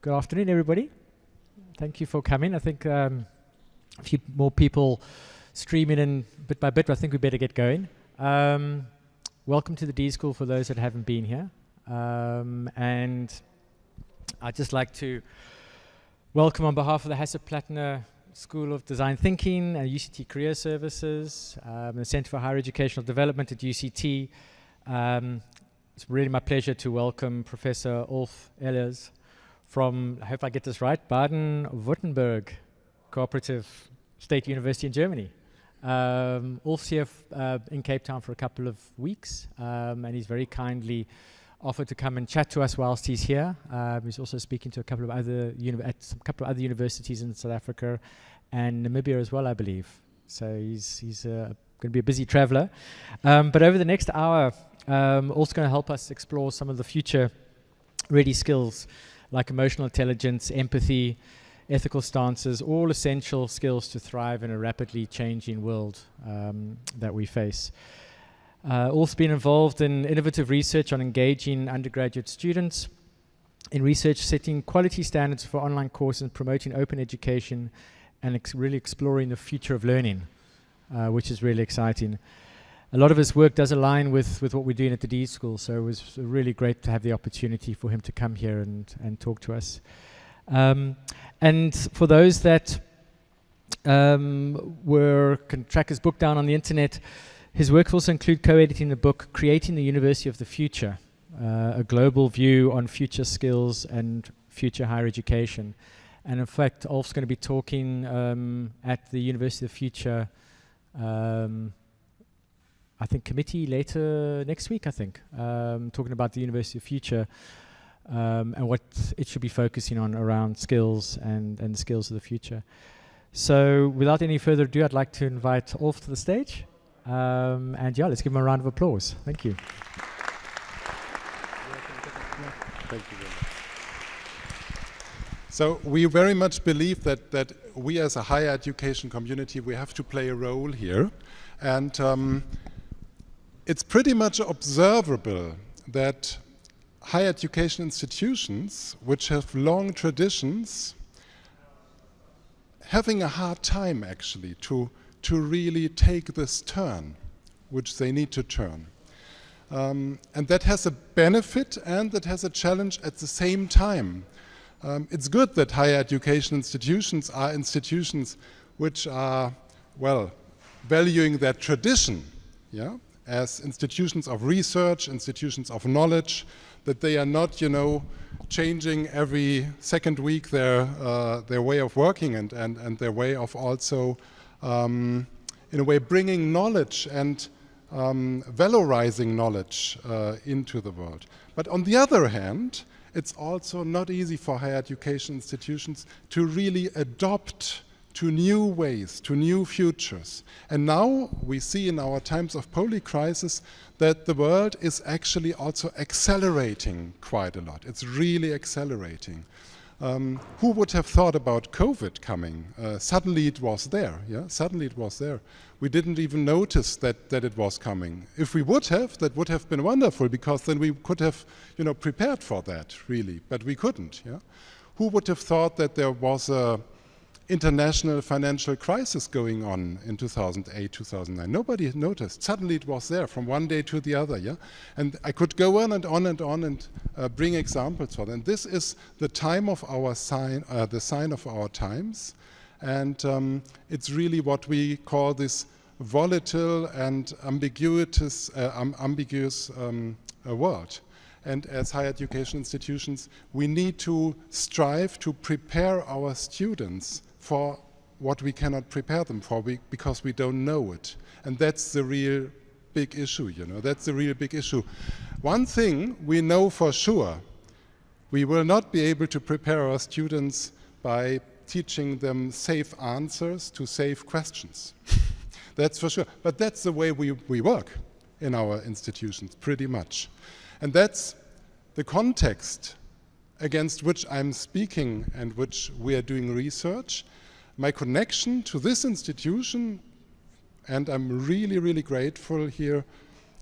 Good afternoon, everybody. Thank you for coming. I think a few more people streaming in bit by bit, but I think we better get going. Welcome to the D School for those that haven't been here. And I'd just like to welcome on behalf of the Hasso Plattner School of Design Thinking and UCT Careers Services, the Center for Higher Educational Development at UCT. It's really my pleasure to welcome Professor Ulf-Daniel Ehlers from, I hope I get this right, Baden-Württemberg Cooperative State University in Germany. Ulf's here in Cape Town for a couple of weeks, and he's very kindly offered to come and chat to us whilst he's here. He's also speaking to a couple of other universities in South Africa and Namibia as well, I believe. So he's going to be a busy traveller. But over the next hour, also going to help us explore some of the future-ready skills like emotional intelligence, empathy, ethical stances, all essential skills to thrive in a rapidly changing world that we face. Also been involved in innovative research on engaging undergraduate students in research, setting quality standards for online courses, and promoting open education, and really exploring the future of learning, which is really exciting. A lot of his work does align with what we're doing at the D School, so it was really great to have the opportunity for him to come here and talk to us. And for those that can track his book down on the internet, his works also include co-editing the book Creating the University of the Future, a global view on future skills and future higher education. And in fact, Ulf's going to be talking at the University of the Future I think committee later next week, talking about the University of Future and what it should be focusing on around skills and the skills of the future. So without any further ado, I'd like to invite Ulf to the stage. And yeah, let's give him a round of applause. Thank you. Thank you very much. So we very much believe that we as a higher education community, we have to play a role here. And it's pretty much observable that higher education institutions, which have long traditions, having a hard time actually to really take this turn, which they need to turn. And that has a benefit and that has a challenge at the same time. It's good that higher education institutions are institutions which are, well, valuing their tradition, yeah, as institutions of research, institutions of knowledge, that they are not, changing every second week their way of working and their way of also, in a way, bringing knowledge and valorizing knowledge into the world. But on the other hand, it's also not easy for higher education institutions to really adopt to new ways, to new futures. And now we see in our times of polycrisis that the world is actually also accelerating quite a lot. It's really accelerating. Who would have thought about COVID coming? Suddenly it was there, yeah? Suddenly it was there. We didn't even notice that it was coming. If we would have, that would have been wonderful, because then we could have, prepared for that, really, but we couldn't, yeah? Who would have thought that there was a international financial crisis going on in 2008, 2009. Nobody noticed. Suddenly it was there from one day to the other, yeah? And I could go on and on and on and bring examples for that. And this is the time of our sign, the sign of our times. And it's really what we call this volatile and ambiguous world. And as higher education institutions, we need to strive to prepare our students for what we cannot prepare them for because we don't know it. And that's the real big issue, that's the real big issue. One thing we know for sure, we will not be able to prepare our students by teaching them safe answers to safe questions. That's for sure. But that's the way we work in our institutions, pretty much. And that's the context against which I'm speaking and which we are doing research. My connection to this institution, and I'm really, really grateful here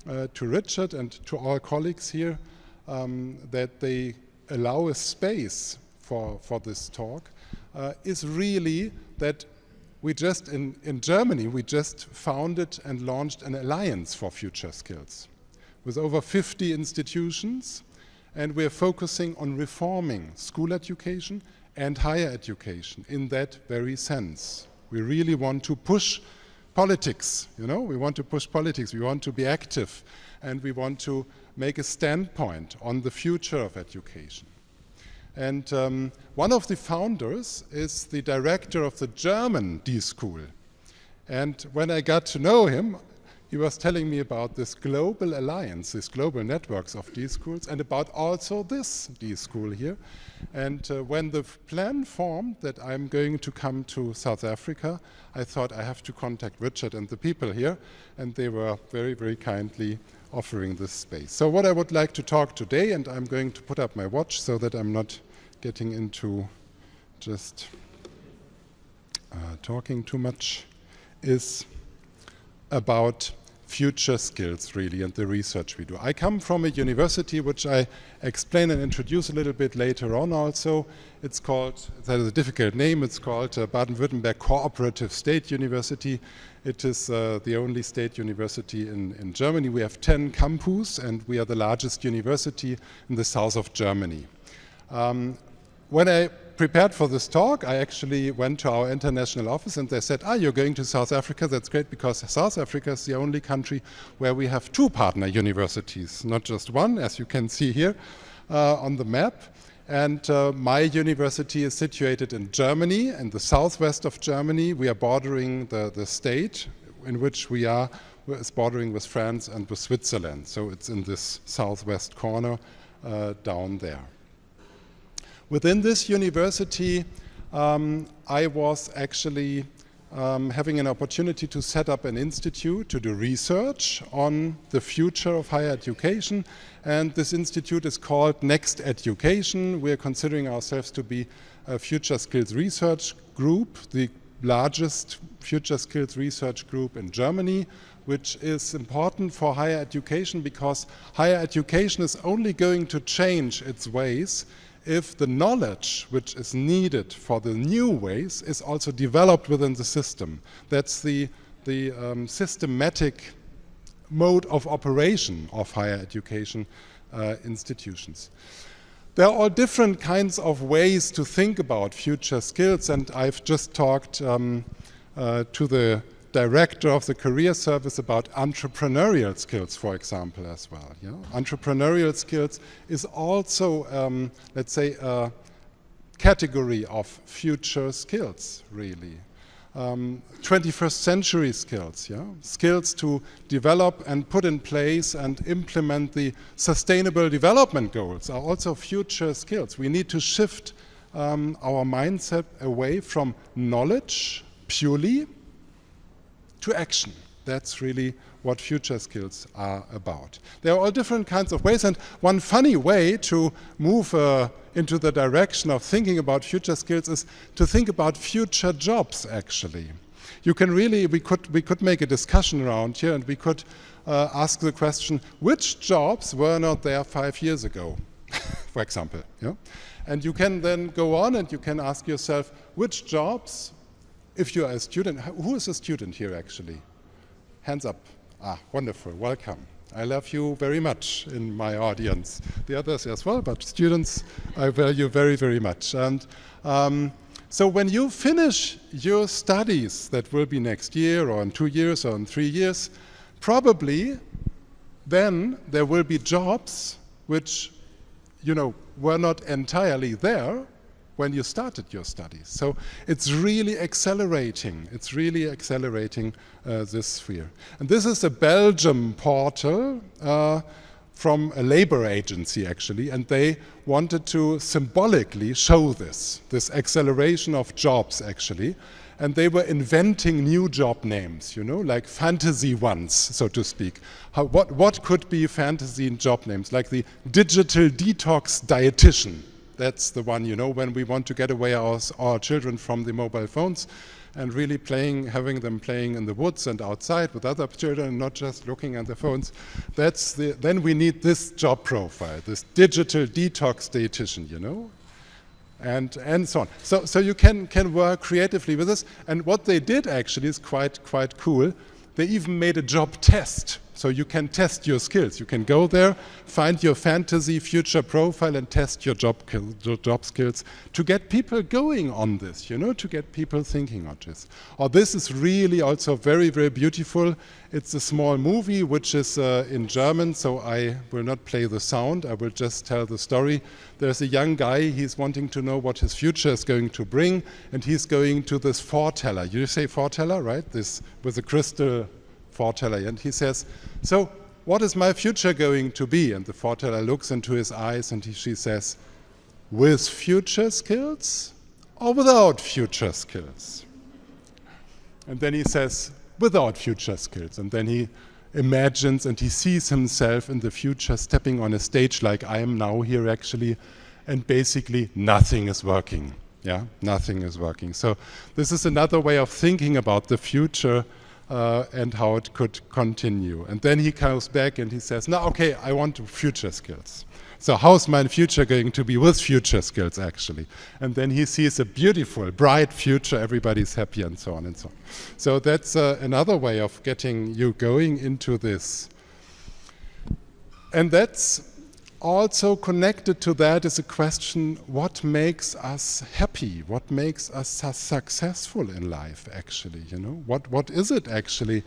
to Richard and to all colleagues here that they allow a space for this talk is really that we just, in Germany, we just founded and launched an alliance for future skills with over 50 institutions, and we're focusing on reforming school education and higher education in that very sense. We really want to push politics, you know, we want to push politics, we want to be active, and we want to make a standpoint on the future of education. And one of the founders is the director of the German D-School. And when I got to know him, he was telling me about this global alliance, these global networks of D-Schools, and about also this D-School here. And when the plan formed that I'm going to come to South Africa, I thought I have to contact Richard and the people here, and they were very, very kindly offering this space. So what I would like to talk today, and I'm going to put up my watch so that I'm not getting into just talking too much, is about future skills, really, and the research we do. I come from a university which I explain and introduce a little bit later on also. It's called, that is a difficult name, it's called Baden-Württemberg Cooperative State University. It is the only state university in Germany. We have 10 campus, and we are the largest university in the south of Germany. When I prepared for this talk, I actually went to our international office and they said, you're going to South Africa, that's great, because South Africa is the only country where we have 2 partner universities, not just one, as you can see here on the map. And my university is situated in Germany, in the southwest of Germany. We are bordering the state in which we are, is bordering with France and with Switzerland. So it's in this southwest corner down there. Within this university, I was actually having an opportunity to set up an institute to do research on the future of higher education. And this institute is called Next Education. We are considering ourselves to be a future skills research group, the largest future skills research group in Germany, which is important for higher education because higher education is only going to change its ways if the knowledge which is needed for the new ways is also developed within the system. That's the systematic mode of operation of higher education institutions. There are all different kinds of ways to think about future skills, and I've just talked to the director of the career service about entrepreneurial skills, for example, as well. You know? Entrepreneurial skills is also, let's say, a category of future skills, really. 21st century skills, yeah? Skills to develop and put in place and implement the sustainable development goals are also future skills. We need to shift our mindset away from knowledge purely to action. That's really what future skills are about. There are all different kinds of ways, and one funny way to move into the direction of thinking about future skills is to think about future jobs, actually. You can really, we could make a discussion around here, and we could ask the question, which jobs were not there 5 years ago, for example. Yeah? And you can then go on and you can ask yourself, which jobs, if you are a student, who is a student here actually? Hands up. Wonderful, welcome. I love you very much in my audience. The others as well, but students I value very, very much. And so when you finish your studies, that will be next year or in 2 years or in 3 years, probably then there will be jobs which, you know, were not entirely there when you started your studies. So it's really accelerating. It's really accelerating this sphere. And this is a Belgium portal from a labor agency, actually, and they wanted to symbolically show this acceleration of jobs, actually. And they were inventing new job names, you know, like fantasy ones, so to speak. What could be fantasy job names? Like the digital detox dietitian. That's the one, you know, when we want to get away our children from the mobile phones and really having them playing in the woods and outside with other children and not just looking at the phones. Then we need this job profile, this digital detox dietitian, you know. and so on. So you can work creatively with this. And what they did actually is quite cool. They even made a job test. So you can test your skills. You can go there, find your fantasy future profile and test your job skills to get people going on this, you know, to get people thinking on this. Or this is really also very, very beautiful. It's a small movie which is in German, so I will not play the sound. I will just tell the story. There's a young guy, he's wanting to know what his future is going to bring, and he's going to this foreteller. You say foreteller, right? This with a crystal foreteller, and he says, so what is my future going to be? And the foreteller looks into his eyes and she says, with future skills or without future skills? And then he says, without future skills. And then he imagines and he sees himself in the future stepping on a stage like I am now here actually, and basically nothing is working. Yeah, nothing is working. So this is another way of thinking about the future and how it could continue. And then he comes back and he says, no, okay, I want future skills. So how's my future going to be with future skills actually? And then he sees a beautiful, bright future, everybody's happy and so on and so on. So that's another way of getting you going into this. And that's also connected to that is a question, what makes us happy? What makes us successful in life actually, you know? What is it actually?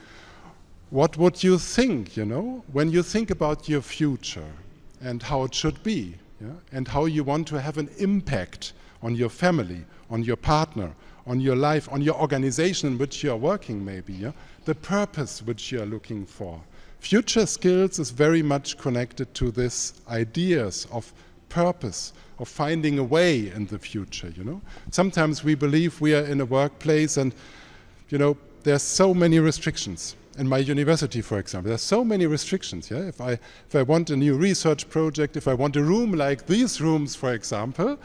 What would you think, you know, when you think about your future and how it should be, yeah? And how you want to have an impact on your family, on your partner, on your life, on your organization in which you are working maybe, yeah? The purpose which you are looking for. Future skills is very much connected to this ideas of purpose, of finding a way in the future, you know. Sometimes we believe we are in a workplace and, you know, there's so many restrictions. In my university, for example, there's so many restrictions, yeah. If I want a new research project, if I want a room like these rooms, for example,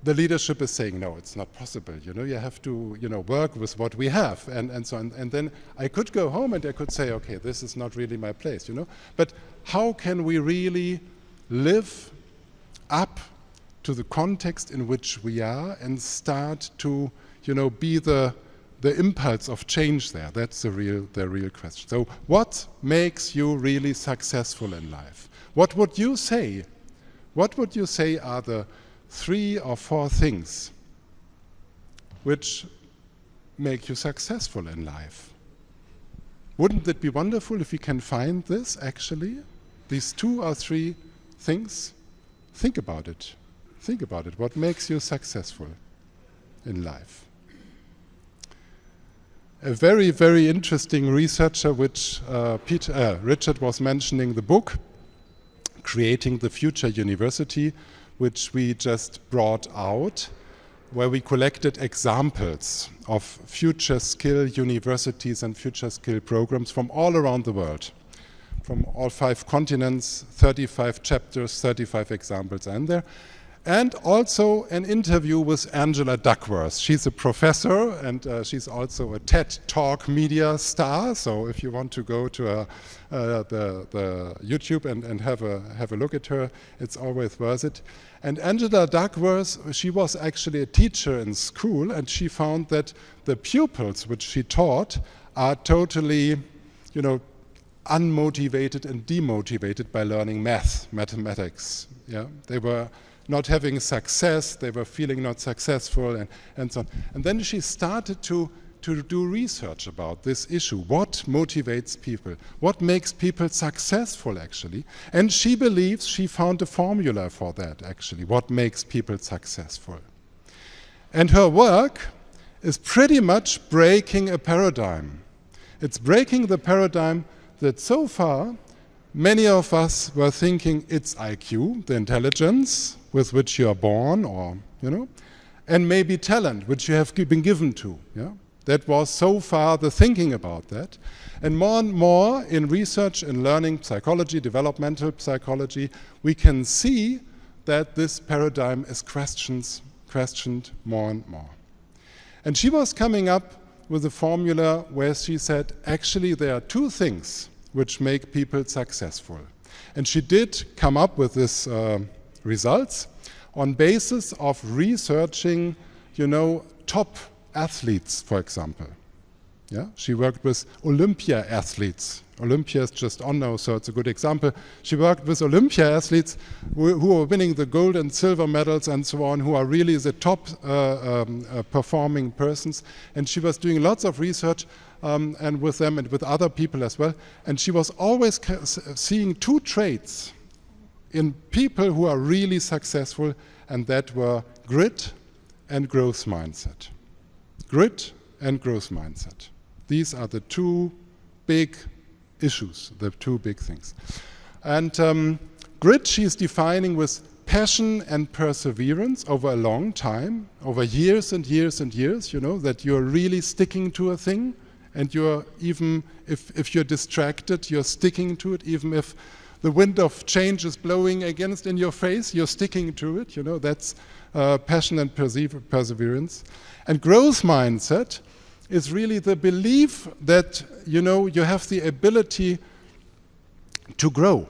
the leadership is saying, no, it's not possible. You know, you have to, you know, work with what we have, and so on. And then I could go home and I could say, okay, this is not really my place, you know. But how can we really live up to the context in which we are and start to, you know, be the impulse of change there? That's the real question. So what makes you really successful in life? What would you say? What would you say are the 3 or 4 things which make you successful in life? Wouldn't it be wonderful if we can find this actually? These 2 or 3 things? Think about it. Think about it. What makes you successful in life? A very, very interesting researcher which Richard was mentioning, the book, Creating the Future University, which we just brought out, where we collected examples of future skill universities and future skill programs from all around the world, from all 5 continents, 35 chapters, 35 examples in there. And also an interview with Angela Duckworth. She's a professor and she's also a TED Talk media star. So if you want to go to the YouTube and have a look at her, it's always worth it. And Angela Duckworth, she was actually a teacher in school, and she found that the pupils which she taught are totally, you know, unmotivated and demotivated by learning mathematics. Yeah, they were not having success, they were feeling not successful, and so on. And then she started to do research about this issue. What motivates people? What makes people successful, actually? And she believes she found a formula for that, actually, what makes people successful. And her work is pretty much breaking a paradigm. It's breaking the paradigm that so far many of us were thinking it's IQ, the intelligence with which you are born, or, you know, and maybe talent, which you have been given to, yeah? That was so far the thinking about that. And more in research and learning psychology, developmental psychology, we can see that this paradigm is questioned more and more. And she was coming up with a formula where she said, actually there are 2 things which make people successful. And she did come up with this results. on basis of researching, top athletes, for example. Yeah, she worked with Olympia athletes. Olympia is just on now, so it's a good example. She worked with Olympia athletes who are winning the gold and silver medals and so on, who are really the top performing persons. And she was doing lots of research and with them and with other people as well. And she was always seeing two traits in people who are really successful, and that were grit and growth mindset. Grit and growth mindset. These are the two big issues, the two big things. And grit she's defining with passion and perseverance over a long time, over years and years and years, that you're really sticking to a thing, and you're, even if you're distracted, you're sticking to it, even if the wind of change is blowing against in your face, you're sticking to it, that's passion and perseverance. And growth mindset is really the belief that, you have the ability to grow,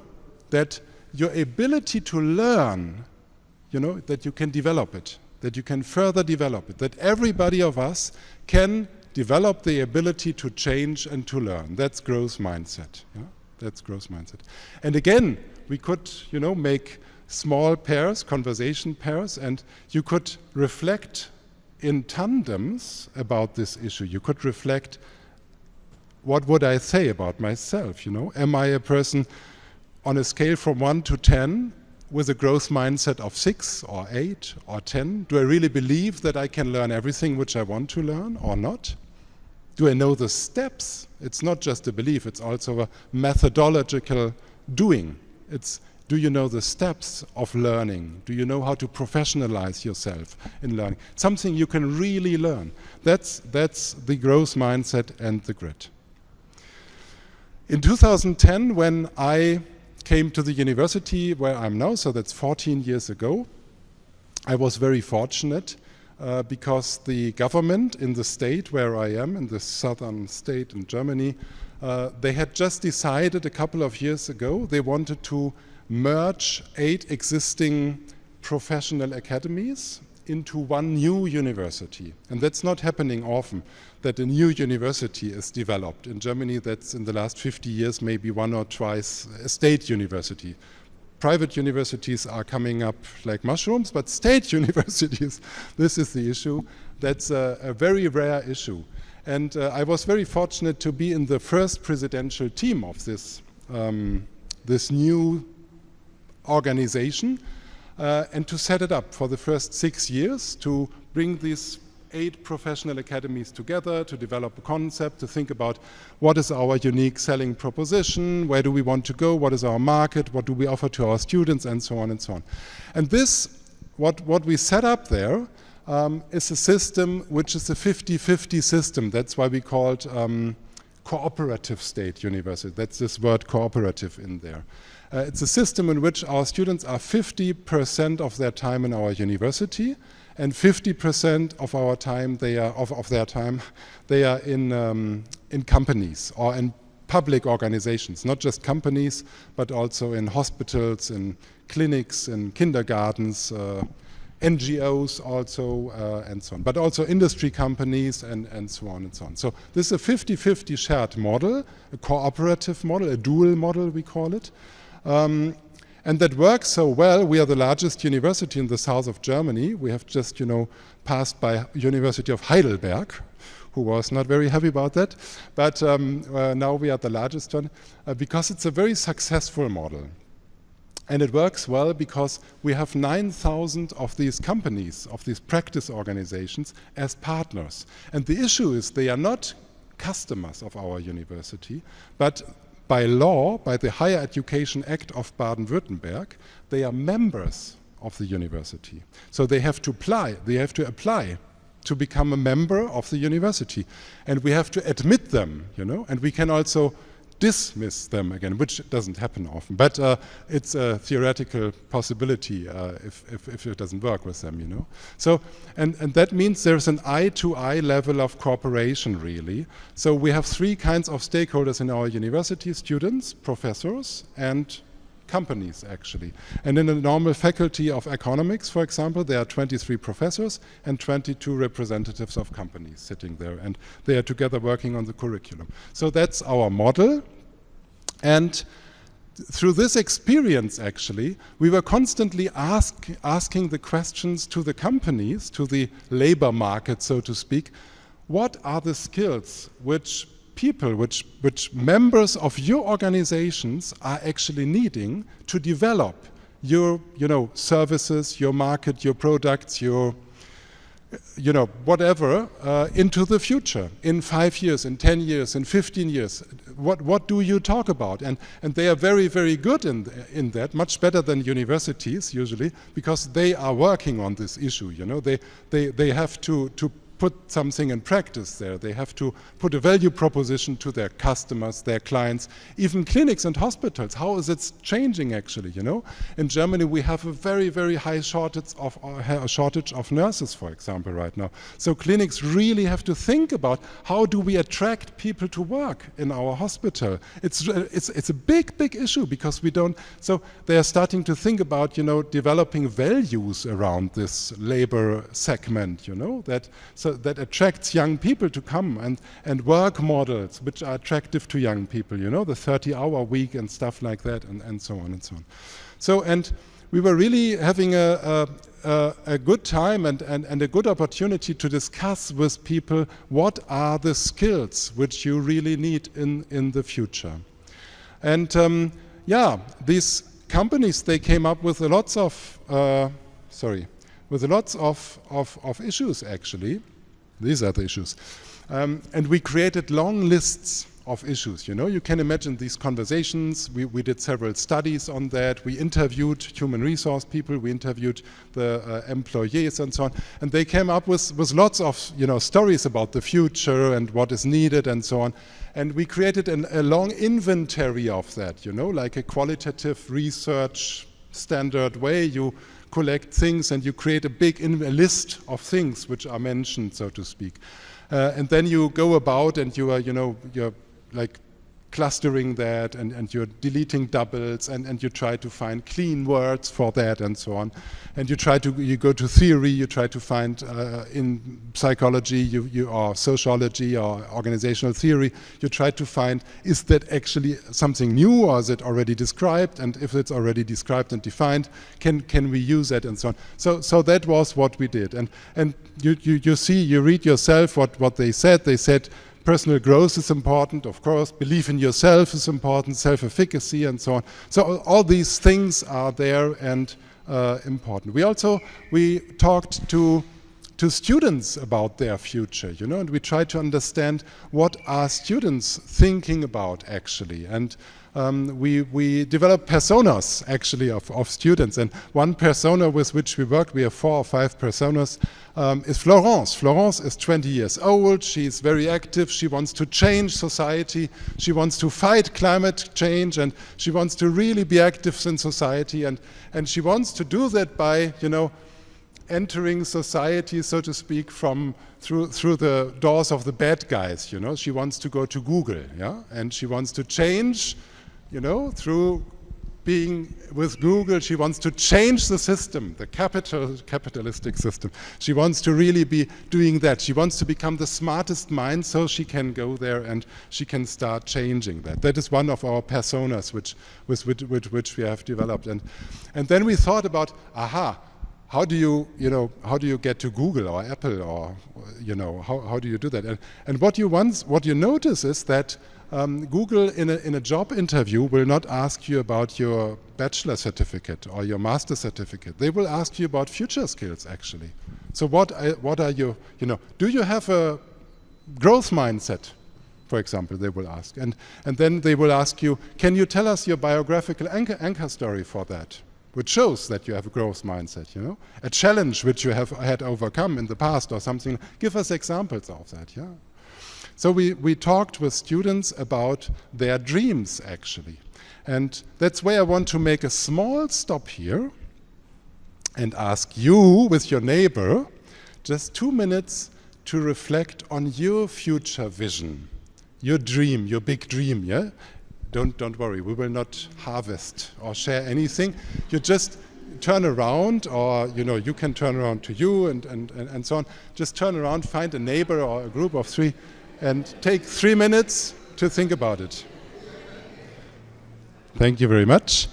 that your ability to learn, that you can develop it, that you can further develop it, that everybody of us can develop the ability to change and to learn. That's growth mindset. That's growth mindset. And again, we could, make small pairs, conversation pairs, and you could reflect in tandems about this issue. You could reflect, what would I say about myself? Am I a person on a scale from 1 to 10 with a growth mindset of 6 or 8 or 10? Do I really believe that I can learn everything which I want to learn or not? Do I know the steps? It's not just a belief, it's also a methodological doing. Do you know the steps of learning? Do you know how to professionalize yourself in learning? Something you can really learn. That's the growth mindset and the grit. In 2010, when I came to the university where I'm now, so that's 14 years ago, I was very fortunate because the government in the state where I am, in the southern state in Germany, they had just decided a couple of years ago they wanted to merge 8 existing professional academies into one new university. And that's not happening often, that a new university is developed. In Germany, that's in the last 50 years, maybe one or twice a state university. Private universities are coming up like mushrooms, but state universities, this is the issue. That's a very rare issue. And I was very fortunate to be in the first presidential team of this, this new organization, and to set it up for the first 6 years, to bring these 8 professional academies together, to develop a concept, to think about what is our unique selling proposition, where do we want to go, what is our market, what do we offer to our students, and so on and so on. And this, what we set up there, is a system which is a 50-50 system. That's why we call it cooperative state university. That's this word cooperative in there. It's a system in which our students are 50% of their time in our university, and 50% of our time they are of their time they are in companies or in public organizations, not just companies, but also in hospitals, in clinics, in kindergartens, NGOs also, and so on, but also industry companies and so on and so on. So this is a 50-50 shared model, a cooperative model, a dual model we call it. And that works so well. We are the largest university in the south of Germany. We have just, passed by University of Heidelberg, who was not very happy about that. But now we are the largest one because it's a very successful model. And it works well because we have 9,000 of these companies, of these practice organizations as partners. And the issue is they are not customers of our university, but by law, by the Higher Education Act of Baden-Württemberg, they are members of the university. So they have to apply to become a member of the university. And we have to admit them, and we can also dismiss them again, which doesn't happen often. But it's a theoretical possibility if it doesn't work with them, So, and that means there's an eye-to-eye level of cooperation, really. So we have 3 kinds of stakeholders in our university: students, professors, and companies actually. And in a normal faculty of economics, for example, there are 23 professors and 22 representatives of companies sitting there, and they are together working on the curriculum. So that's our model. And through this experience, actually, we were constantly asking the questions to the companies, to the labor market, so to speak. What are the skills which people, which members of your organizations are actually needing to develop your, services, your market, your products, your, whatever, into the future, in 5 years, in 10 years, in 15 years. What do you talk about? And they are very, very good in that, much better than universities usually, because they are working on this issue. They have to put something in practice there. They have to put a value proposition to their customers, their clients, even clinics and hospitals. How is it changing actually, In Germany we have a very, very high shortage of nurses, for example, right now. So clinics really have to think about how do we attract people to work in our hospital. It's a big, big issue because we don't, so they are starting to think about, developing values around this labor segment, that attracts young people to come, and work models which are attractive to young people, the 30-hour week and stuff like that, and so on and so on. So, and we were really having a good time and a good opportunity to discuss with people what are the skills which you really need in the future. And these companies, they came up with lots of issues actually. These are the issues. And we created long lists of issues. You can imagine these conversations. We did several studies on that. We interviewed human resource people. We interviewed the employees and so on. And they came up with lots of stories about the future and what is needed and so on. And we created a long inventory of that, like a qualitative research standard way. You collect things and you create a big list of things which are mentioned, so to speak. And then you go about and you are, you're like clustering that and you're deleting doubles and you try to find clean words for that and so on. And you go to theory, you try to find in psychology or sociology or organizational theory, you try to find, is that actually something new or is it already described? And if it's already described and defined, can we use it and so on? So that was what we did. And you see, you read yourself what they said. They said, personal growth is important, of course. Belief in yourself is important, self-efficacy, and so on. So all these things are there and important. We talked to students about their future, and we tried to understand what are students thinking about actually. And we developed personas actually of students. And one persona with which we worked, we have 4 or 5 personas, is Florence. Florence is 20 years old. She's very active. She wants to change society. She wants to fight climate change, and she wants to really be active in society. And she wants to do that by, entering society, so to speak, through the doors of the bad guys. She wants to go to Google, and she wants to change, through being with Google. She wants to change the system, the capitalistic system. She wants to really be doing that. She wants to become the smartest mind, so she can go there and she can start changing that. That is one of our personas which we have developed. And then we thought about, how do you get to Google or Apple, or how do you do that? And what you notice is that Google in a job interview will not ask you about your bachelor certificate or your master certificate. They will ask you about future skills actually. So what are you, do you have a growth mindset? For example, they will ask, and then they will ask you, can you tell us your biographical anchor story for that? Which shows that you have a growth mindset, a challenge which you have had overcome in the past or something. Give us examples of that, So we talked with students about their dreams actually. And that's where I want to make a small stop here and ask you with your neighbor just 2 minutes to reflect on your future vision, your dream, your big dream, don't worry, we will not harvest or share anything. You just turn around, or you can turn around to you and so on. Just turn around, find a neighbor or a group of 3, and take 3 minutes to think about it. Thank you very much.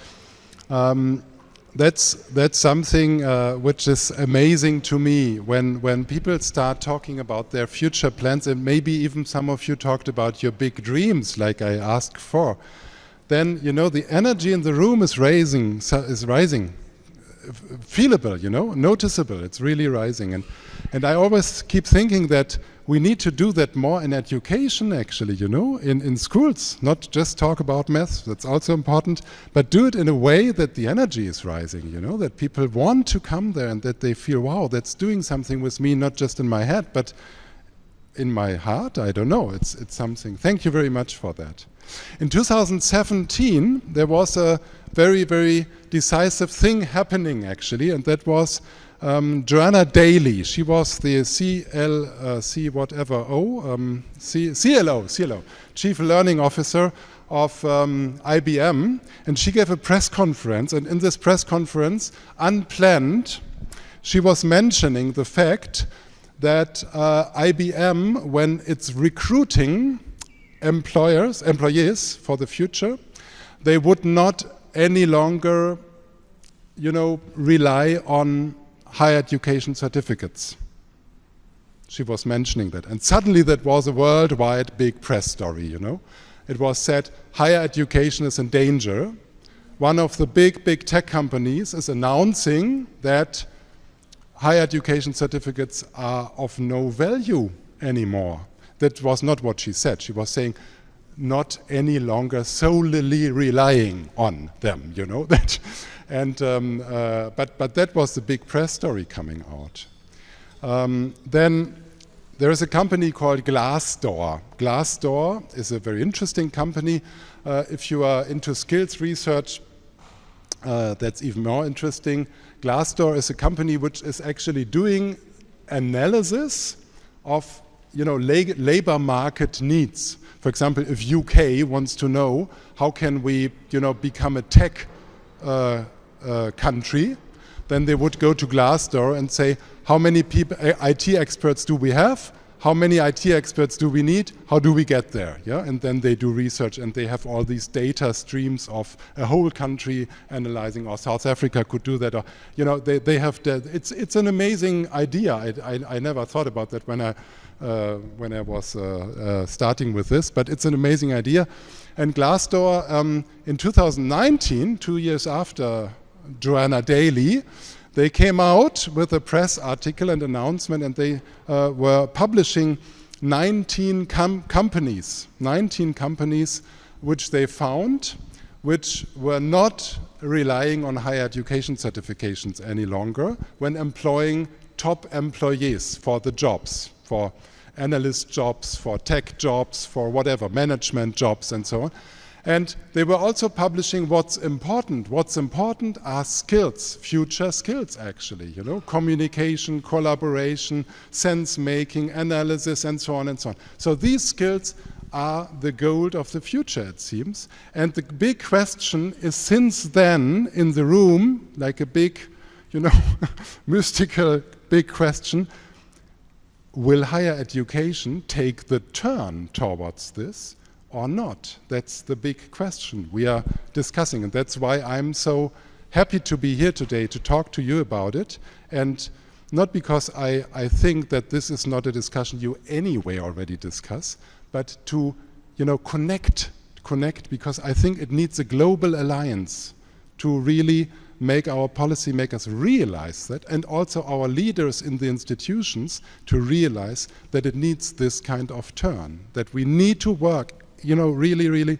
That's something which is amazing to me when people start talking about their future plans, and maybe even some of you talked about your big dreams, like I asked for. Then the energy in the room is rising, feelable, noticeable. It's really rising, and I always keep thinking that we need to do that more in education, actually, in schools. Not just talk about maths, that's also important, but do it in a way that the energy is rising, that people want to come there and that they feel, wow, that's doing something with me, not just in my head, but in my heart. I don't know, it's something. Thank you very much for that. In 2017, there was a very, very decisive thing happening, actually, and that was Joanna Daly. She was the CLO, Chief Learning Officer of IBM, and she gave a press conference, and in this press conference, unplanned, she was mentioning the fact that IBM, when it's recruiting employees for the future, they would not any longer, rely on higher education certificates. She was mentioning that, and suddenly that was a worldwide big press story. It was said higher education is in danger. One of the big tech companies is announcing that higher education certificates are of no value anymore. That was not what she said. She was saying not any longer solely relying on them, that. And but that was the big press story coming out. Then there is a company called Glassdoor. Glassdoor is a very interesting company. If you are into skills research, that's even more interesting. Glassdoor is a company which is actually doing analysis of labor market needs. For example, if UK wants to know how can we become a tech country, then they would go to Glassdoor and say, how many people, IT experts do we have? How many IT experts do we need? How do we get there? Yeah, and then they do research, and they have all these data streams of a whole country analyzing. Or South Africa could do that. Or they have that. It's an amazing idea. I never thought about that when I was starting with this, but it's an amazing idea. And Glassdoor, in 2019, 2 years after Joanna Daly, they came out with a press article and announcement, and they were publishing 19 companies which they found, which were not relying on higher education certifications any longer when employing top employees for the jobs, for analyst jobs, for tech jobs, for whatever, management jobs and so on. And they were also publishing what's important. What's important are skills, future skills actually, communication, collaboration, sense-making, analysis, and so on and so on. So these skills are the gold of the future, it seems. And the big question is, since then, in the room, like a big, mystical big question, will higher education take the turn towards this or not? That's the big question we are discussing, and that's why I'm so happy to be here today to talk to you about it, and not because I think that this is not a discussion you anyway already discuss, but to connect, because I think it needs a global alliance to really make our policymakers realize that, and also our leaders in the institutions to realize that it needs this kind of turn, that we need to work really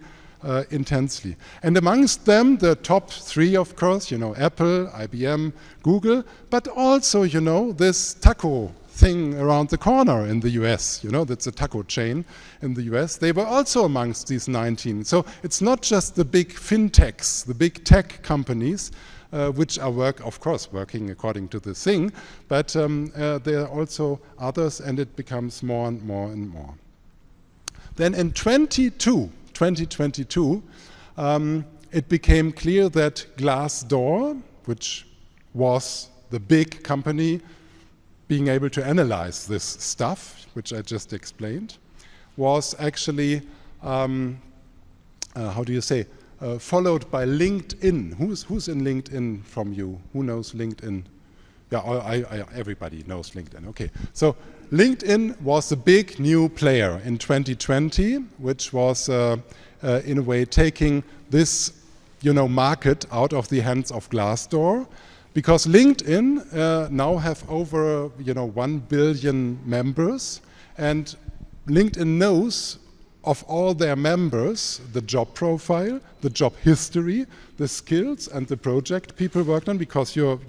intensely. And amongst them, the top 3, of course, Apple, IBM, Google, but also, this taco thing around the corner in the US, that's a taco chain in the US. They were also amongst these 19. So it's not just the big fintechs, the big tech companies, which are working according to the thing, but there are also others, and it becomes more and more and more. Then in 22, 2022, it became clear that Glassdoor, which was the big company being able to analyze this stuff, which I just explained, was actually, how do you say, followed by LinkedIn. Who's in LinkedIn from you? Who knows LinkedIn? Yeah, everybody knows LinkedIn. Okay, so LinkedIn was a big new player in 2020, which was in a way taking this, market out of the hands of Glassdoor, because LinkedIn now have over 1 billion members, and LinkedIn knows of all their members the job profile, the job history, the skills, and the project people worked on, because you're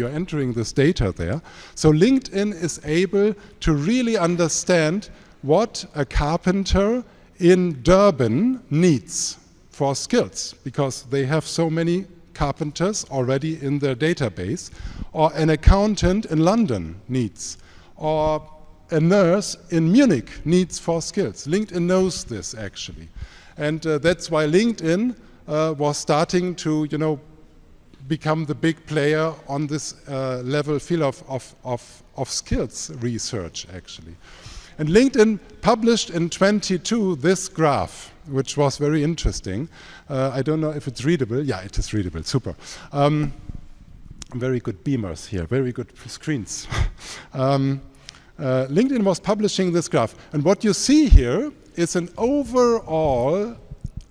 entering this data there. So LinkedIn is able to really understand what a carpenter in Durban needs for skills, because they have so many carpenters already in their database, or an accountant in London needs, or a nurse in Munich needs for skills. LinkedIn knows this actually. And that's why LinkedIn was starting to, become the big player on this level field of skills research actually. And LinkedIn published in 22 this graph, which was very interesting. I don't know if it's readable. Yeah, it is readable, super. Very good beamers here, very good screens. LinkedIn was publishing this graph, and what you see here is an overall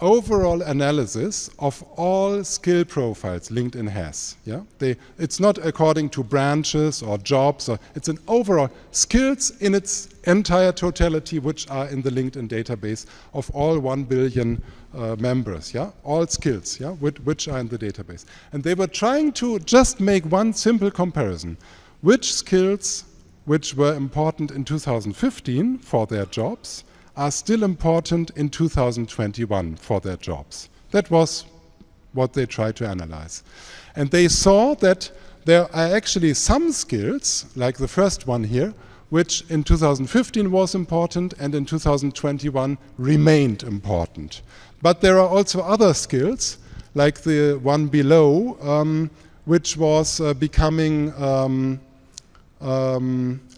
analysis of all skill profiles LinkedIn has. Yeah, it's not according to branches or jobs, it's an overall skills in its entire totality, which are in the LinkedIn database of all 1 billion members. Yeah, all skills. Yeah, which are in the database, and they were trying to just make one simple comparison: which skills which were important in 2015 for their jobs are still important in 2021 for their jobs. That was what they tried to analyze. And they saw that there are actually some skills, like the first one here, which in 2015 was important and in 2021 remained important. But there are also other skills, like the one below, which was becoming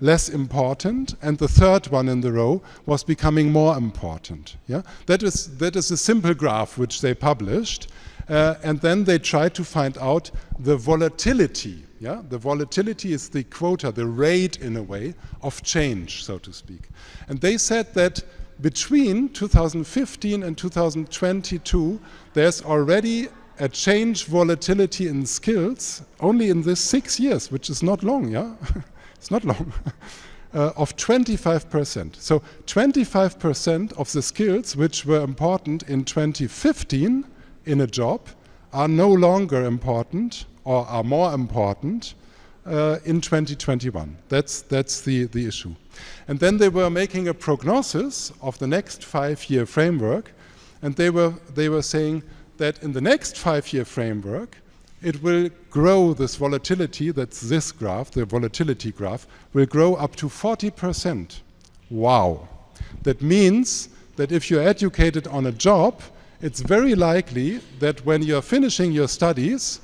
less important, and the third one in the row was becoming more important. Yeah, that is a simple graph which they published, and then they tried to find out the volatility. Yeah, the volatility is the quota, the rate in a way of change, so to speak. And they said that between 2015 and 2022, there's already a change volatility in skills only in this 6 years, which is not long, yeah? It's not long, of 25%. So 25% of the skills which were important in 2015 in a job are no longer important or are more important in 2021. That's the issue. And then they were making a prognosis of the next 5-year framework, and they were saying that in the next 5-year framework, it will grow this volatility, that's this graph, the volatility graph, will grow up to 40%. Wow. That means that if you're educated on a job, it's very likely that when you're finishing your studies,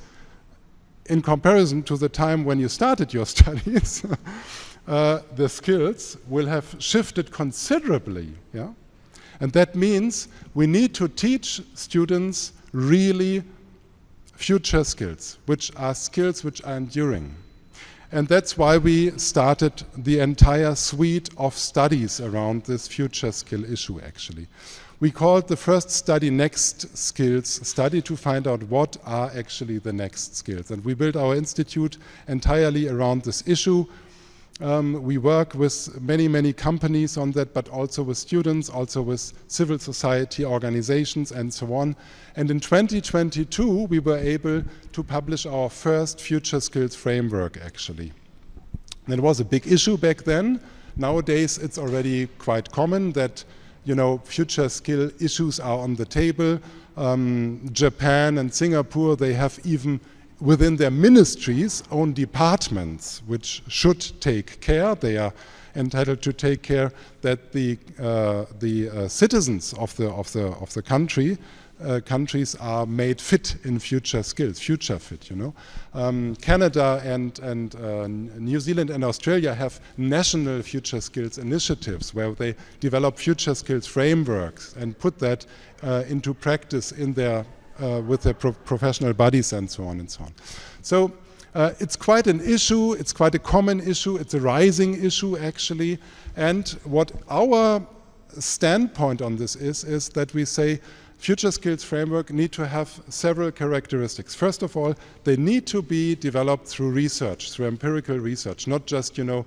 in comparison to the time when you started your studies, the skills will have shifted considerably. Yeah? And that means we need to teach students really future skills which are enduring. And that's why we started the entire suite of studies around this future skill issue actually. We called the first study Next Skills study to find out what are actually the next skills. And we built our institute entirely around this issue. We work with many companies on that, but also with students, also with civil society organizations and so on. And in 2022, we were able to publish our first future skills framework actually. And it was a big issue back then. Nowadays, it's already quite common that future skill issues are on the table. Japan and Singapore, they have even within their ministries, own departments, which should take care. They are entitled to take care that the citizens of the countries are made fit in future skills, future fit. Canada and New Zealand and Australia have national future skills initiatives where they develop future skills frameworks and put that into practice in their with their professional bodies and so on and so on. So it's quite an issue, it's quite a common issue, it's a rising issue actually, and what our standpoint on this is that we say future skills framework need to have several characteristics. First of all, they need to be developed through research, through empirical research, not just the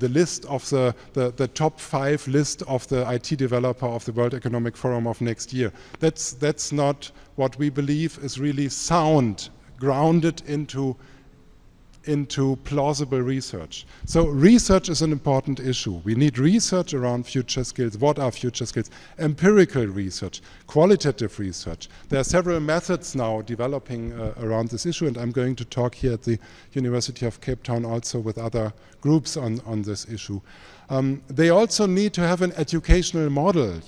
list of the top 5 list of the IT developer of the World Economic Forum of next year. That's not what we believe is really sound, grounded into plausible research. So research is an important issue. We need research around future skills. What are future skills? Empirical research, qualitative research. There are several methods now developing around this issue, and I'm going to talk here at the University of Cape Town also with other groups on this issue. They also need to have an educational model,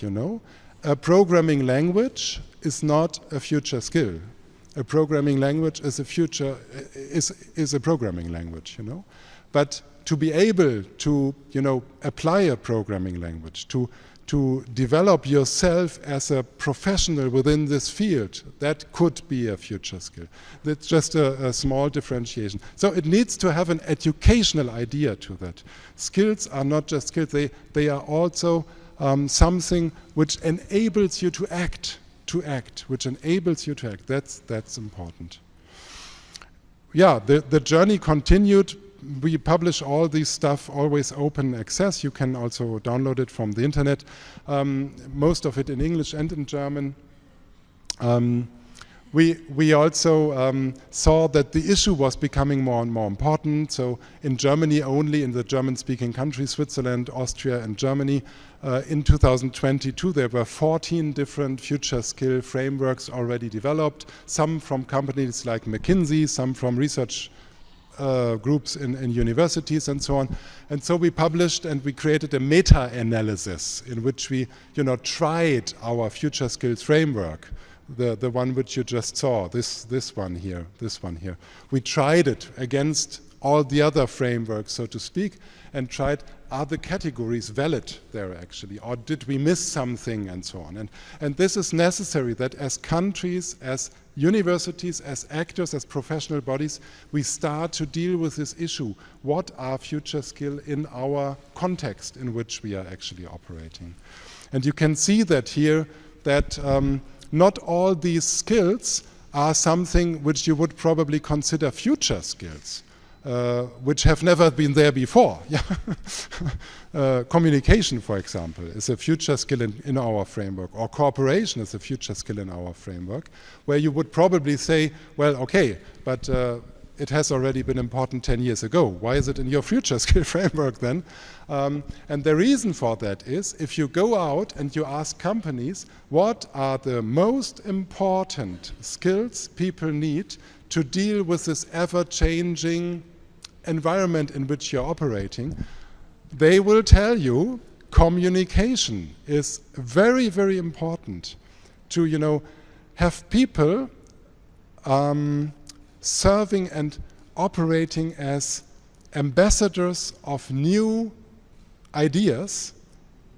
A programming language is not a future skill. A programming language is a programming language, But to be able to, apply a programming language, to develop yourself as a professional within this field, that could be a future skill. That's just a small differentiation. So it needs to have an educational idea to that. Skills are not just skills, they are also something which enables you to act. Which enables you to act. That's important. Yeah, the journey continued. We publish all this stuff, always open access. You can also download it from the internet. Most of it in English and in German. We also saw that the issue was becoming more and more important. So in Germany only, in the German-speaking countries, Switzerland, Austria, and Germany, in 2022, there were 14 different future skill frameworks already developed, some from companies like McKinsey, some from research groups in universities and so on. And so we published and we created a meta-analysis in which we tried our future skills framework, the one which you just saw, this one here. We tried it against all the other frameworks, so to speak, and tried, are the categories valid there actually, or did we miss something and so on. And this is necessary that as countries, as universities, as actors, as professional bodies, we start to deal with this issue. What are future skills in our context in which we are actually operating? And you can see that here, that not all these skills are something which you would probably consider future skills. Which have never been there before. Communication, for example, is a future skill in our framework, or cooperation is a future skill in our framework, where you would probably say, well, okay, but it has already been important 10 years ago. Why is it in your future skill framework then? And the reason for that is, if you go out and you ask companies, what are the most important skills people need to deal with this ever-changing environment in which you're operating, they will tell you communication is very, very important to, have people serving and operating as ambassadors of new ideas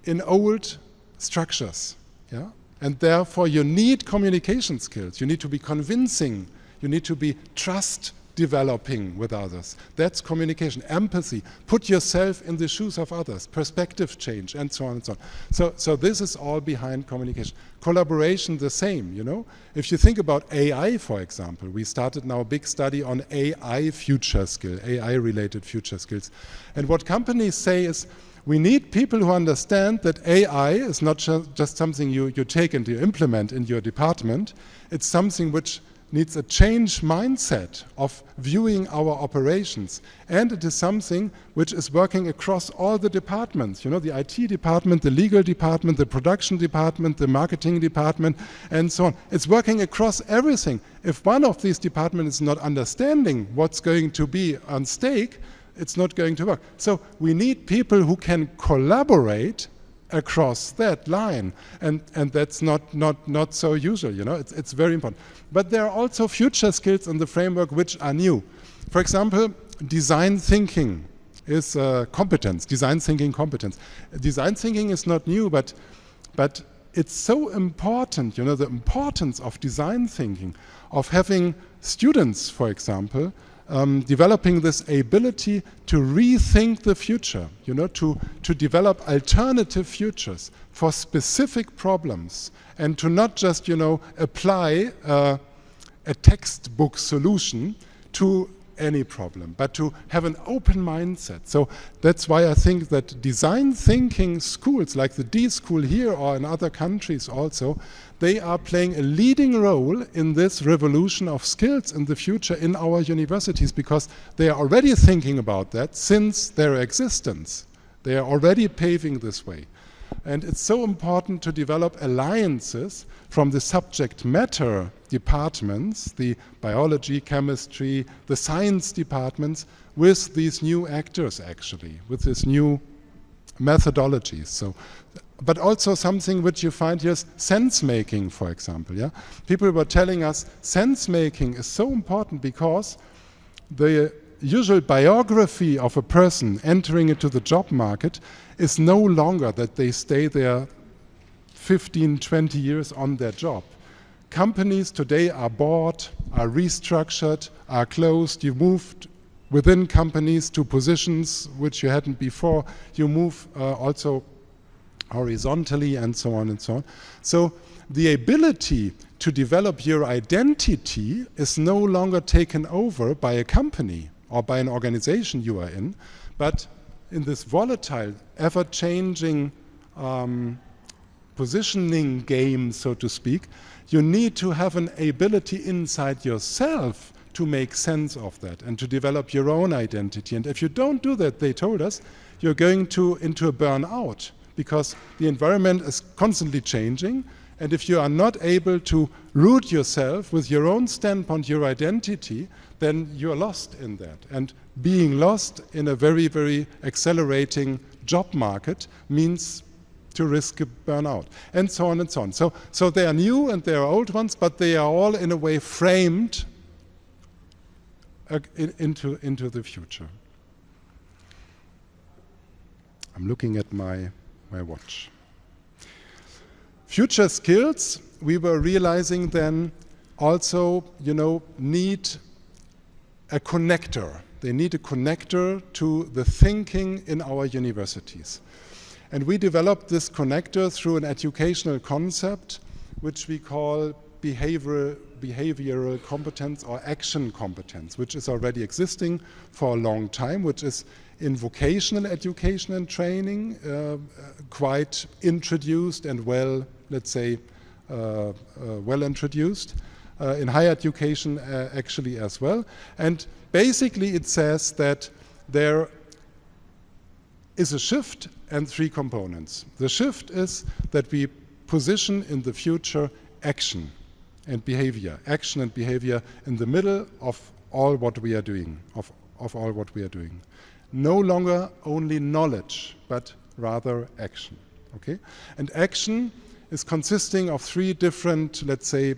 in old structures. Yeah? And therefore you need communication skills. You need to be convincing. You need to be trust developing with others. That's communication, empathy, put yourself in the shoes of others, perspective change, and so on and so on. So this is all behind communication. Collaboration, the same, If you think about AI, for example, we started now a big study on AI future skill, AI-related future skills. And what companies say is, we need people who understand that AI is not just something you take and you implement in your department. It's something which needs a change mindset of viewing our operations. And it is something which is working across all the departments, you know, the IT department, the legal department, the production department, the marketing department, and so on. It's working across everything. If one of these departments is not understanding what's going to be on stake, it's not going to work. So we need people who can collaborate across that line, and that's not so usual, you know. It's very important. But there are also future skills in the framework which are new. For example, design thinking is competence, design thinking competence. Design thinking is not new, but it's so important, you know, the importance of design thinking, of having students, for example, developing this ability to rethink the future, you know, to develop alternative futures for specific problems, and to not just, you know, apply a textbook solution to any problem, but to have an open mindset. So that's why I think that design thinking schools like the D School here or in other countries also, they are playing a leading role in this revolution of skills in the future in our universities, because they are already thinking about that since their existence. They are already paving this way. And it's so important to develop alliances from the subject matter departments, the biology, chemistry, the science departments, with these new actors actually, with these new methodologies. So, but also something which you find here is sense making, for example. Yeah, people were telling us sense making is so important because the usual biography of a person entering into the job market is no longer that they stay there 15, 20 years on their job. Companies today are bought, are restructured, are closed. You moved within companies to positions which you hadn't before. You move also horizontally, and so on and so on. So the ability to develop your identity is no longer taken over by a company or by an organization you are in, but in this volatile, ever-changing positioning game, so to speak, you need to have an ability inside yourself to make sense of that and to develop your own identity. And if you don't do that, they told us, you're going into a burnout, because the environment is constantly changing. And if you are not able to root yourself with your own standpoint, your identity, then you're lost in that. And being lost in a very, very accelerating job market means to risk a burnout, and so on and so on. So they are new and there are old ones, but they are all in a way framed into the future. I'm looking at my watch. Future skills, we were realizing then also, you know, need a connector. They need a connector to the thinking in our universities. And we developed this connector through an educational concept which we call behavioral competence or action competence, which is already existing for a long time, which is in vocational education and training, quite introduced and well, let's say, well introduced. In higher education actually as well. And basically it says that there is a shift and three components. The shift is that we position in the future action and behavior, action and behavior in the middle of all what we are doing, of all what we are doing. No longer only knowledge, but rather action, okay? And action is consisting of three different, let's say,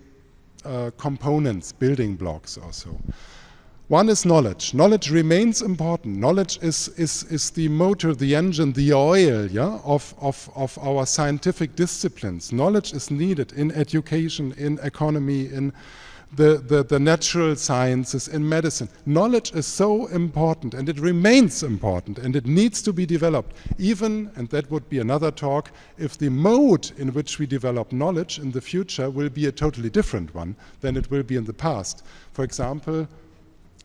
components, building blocks also. One is knowledge. Knowledge remains important. Knowledge is the motor, the engine, the oil, yeah, of our scientific disciplines. Knowledge is needed in education, in economy, in the natural sciences, in medicine. Knowledge is so important, and it remains important, and it needs to be developed. Even, and that would be another talk, if the mode in which we develop knowledge in the future will be a totally different one than it will be in the past. For example,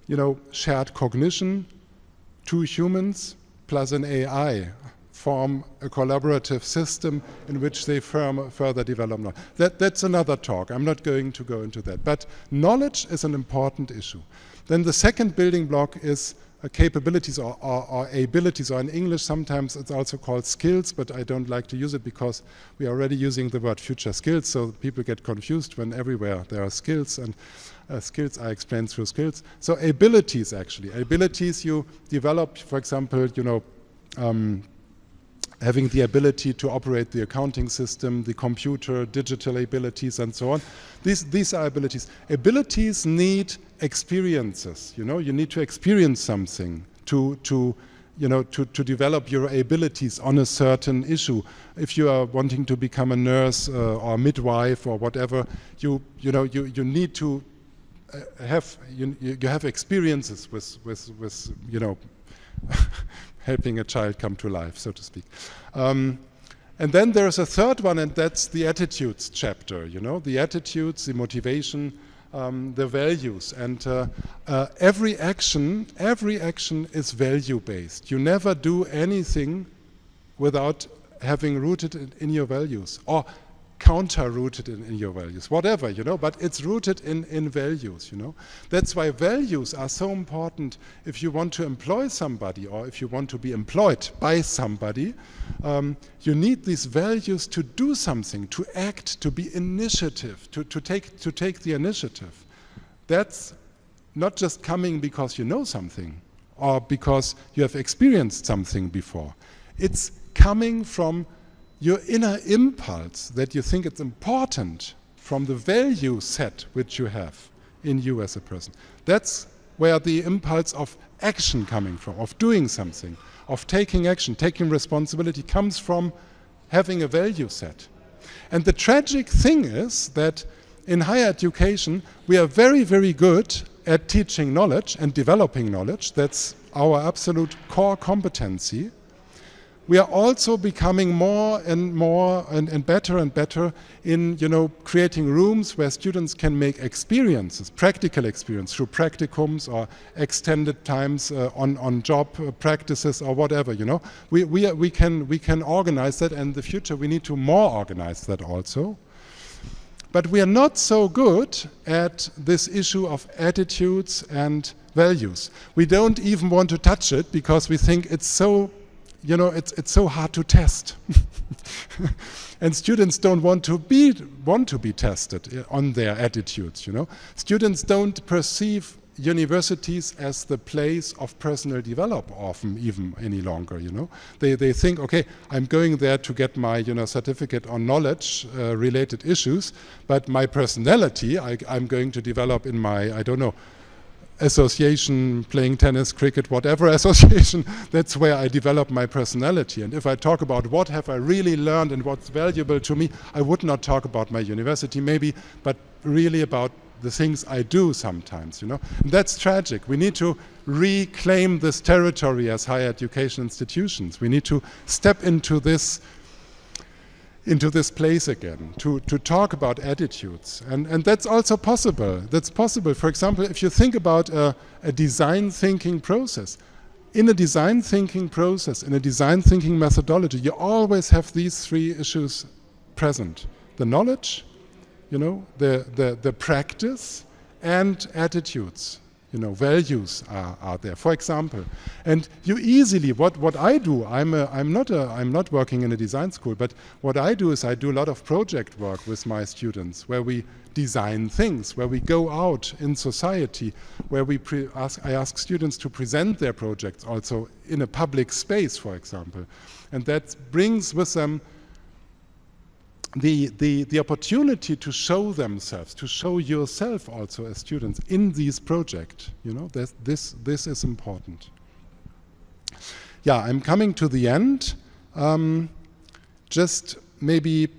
you know, shared cognition, two humans plus an AI. form a collaborative system in which they further develop knowledge. That's another talk. I'm not going to go into that. But knowledge is an important issue. Then the second building block is capabilities or abilities, or in English sometimes it's also called skills, but I don't like to use it because we are already using the word future skills, so people get confused when everywhere there are skills, and skills are explained through skills. So abilities, actually. Abilities you develop, for example, you know, having the ability to operate the accounting system, the computer, digital abilities, and so on. These are abilities. Abilities need experiences. You know, you need to experience something to develop your abilities on a certain issue. If you are wanting to become a nurse or a midwife or whatever, you need to have experiences with you know. helping a child come to life, so to speak. And then there's a third one, and that's the attitudes chapter, you know, the attitudes, the motivation, the values. And every action is value-based. You never do anything without having rooted in your values, or counter-rooted in your values, whatever, you know, but it's rooted in values, you know. That's why values are so important if you want to employ somebody, or if you want to be employed by somebody. You need these values to do something, to act, to be initiative, to take the initiative. That's not just coming because you know something, or because you have experienced something before. It's coming from your inner impulse that you think it's important, from the value set which you have in you as a person. That's where the impulse of action coming from, of doing something, of taking action, taking responsibility, comes from having a value set. And the tragic thing is that in higher education we are very, very good at teaching knowledge and developing knowledge. That's our absolute core competency. We are also becoming more and better in, you know, creating rooms where students can make experiences, practical experience, through practicums or extended times on job practices or whatever, you know. We can organize that, and in the future we need to more organize that also. But we are not so good at this issue of attitudes and values. We don't even want to touch it because we think it's so, you know, it's so hard to test. And students don't want to be tested on their attitudes, you know. Students don't perceive universities as the place of personal development often even any longer, you know. They think, okay, I'm going there to get my, you know, certificate on knowledge related issues, but my personality I'm going to develop in my, I don't know, association, playing tennis, cricket, whatever association. That's where I develop my personality. And if I talk about what have I really learned and what's valuable to me, I would not talk about my university maybe, but really about the things I do sometimes, you know. And that's tragic. We need to reclaim this territory as higher education institutions. We need to step into this place again, to talk about attitudes. And that's also possible. That's possible. For example, if you think about a design thinking process, in a design thinking process, in a design thinking methodology, you always have these three issues present. The knowledge, you know, the practice, and attitudes. You know, values are there, for example. And you easily, what I do, I'm not working in a design school, but what I do is I do a lot of project work with my students, where we design things, where we go out in society, where I ask students to present their projects also in a public space, for example. And that brings with them the opportunity to show themselves, to show yourself also as students in these projects. You know, this is important. Yeah, I'm coming to the end. Just maybe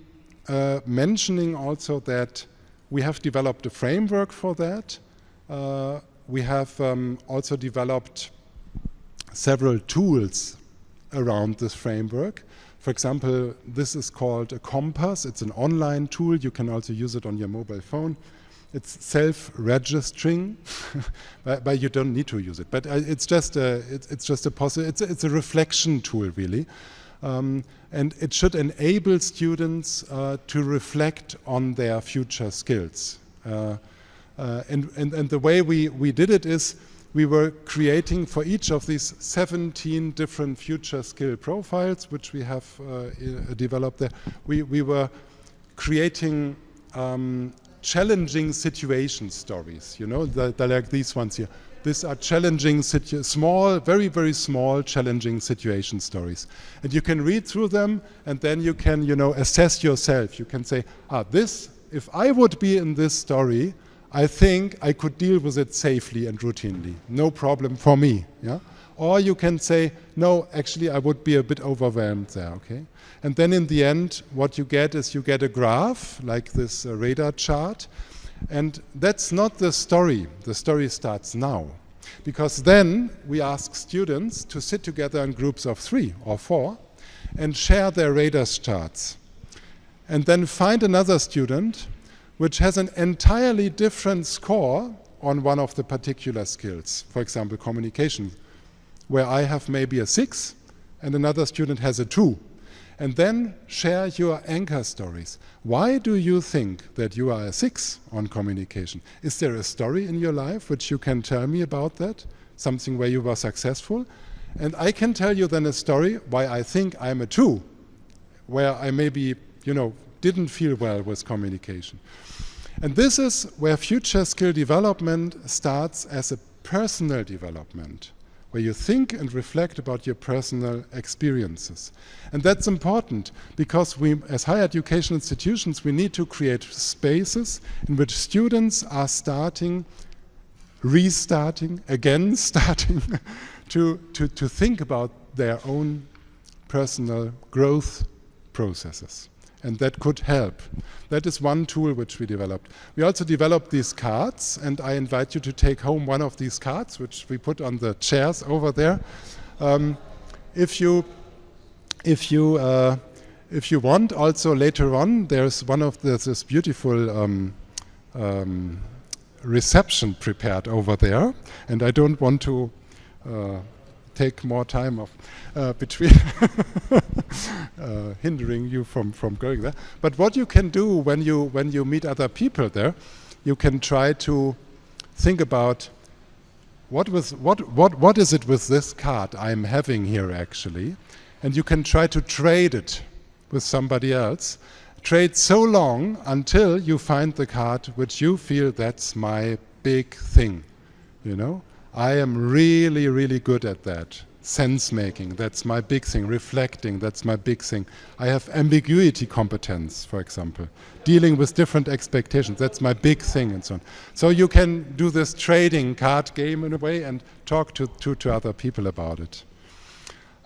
mentioning also that we have developed a framework for that. We have also developed several tools around this framework. For example, this is called a compass. It's an online tool. You can also use it on your mobile phone. It's self-registering, but you don't need to use it. But it's just a reflection tool, really. And it should enable students to reflect on their future skills. And the way we did it is we were creating for each of these 17 different future skill profiles, which we have developed there. We were creating challenging situation stories, you know, they're like these ones here. These are challenging, small, very, very small, challenging situation stories. And you can read through them, and then you can, you know, assess yourself. You can say, this, if I would be in this story, I think I could deal with it safely and routinely. No problem for me, yeah? Or you can say, no, actually, I would be a bit overwhelmed there, okay? And then in the end, what you get is you get a graph, like this radar chart. And that's not the story. The story starts now. Because then we ask students to sit together in groups of 3 or 4 and share their radar charts. And then find another student which has an entirely different score on one of the particular skills. For example, communication, where I have maybe a 6 and another student has a 2. And then share your anchor stories. Why do you think that you are a 6 on communication? Is there a story in your life which you can tell me about that? Something where you were successful? And I can tell you then a story why I think I'm a 2, where I maybe, you know, didn't feel well with communication. And this is where future skill development starts as a personal development, where you think and reflect about your personal experiences. And that's important because we, as higher education institutions, we need to create spaces in which students are restarting, to think about their own personal growth processes. And that could help. That is one tool which we developed. We also developed these cards, and I invite you to take home one of these cards, which we put on the chairs over there. If you want, also later on, there's one of this beautiful reception prepared over there, and I don't want to take more time of between hindering you from going there. But what you can do when you meet other people there, you can try to think about what is it with this card I'm having here actually, and you can try to trade it with somebody else. Trade so long until you find the card which you feel that's my big thing, you know. I am really, really good at that. Sense making, that's my big thing. Reflecting, that's my big thing. I have ambiguity competence, for example. Dealing with different expectations, that's my big thing, and so on. So you can do this trading card game in a way and talk to other people about it.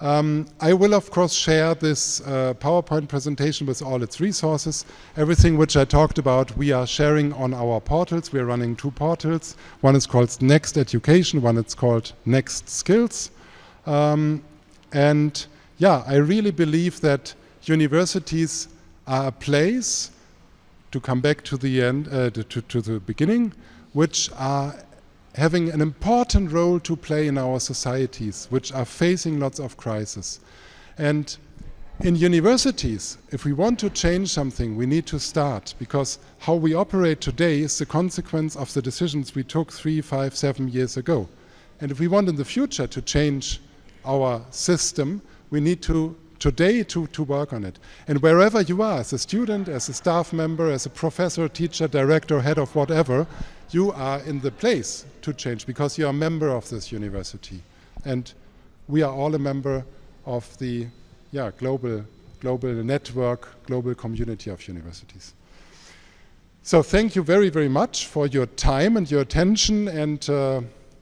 I will, of course, share this PowerPoint presentation with all its resources. Everything which I talked about, we are sharing on our portals. We are running 2 portals. One is called Next Education, one is called Next Skills. And yeah, I really believe that universities are a place, to come back to the end, to the beginning, which are having an important role to play in our societies, which are facing lots of crises. And in universities, if we want to change something, we need to start, because how we operate today is the consequence of the decisions we took 3, 5, 7 years ago. And if we want in the future to change our system, we need to today to work on it. And wherever you are, as a student, as a staff member, as a professor, teacher, director, head of whatever, you are in the place to change because you are a member of this university. And we are all a member of the global network, global community of universities. So thank you very, very much for your time and your attention and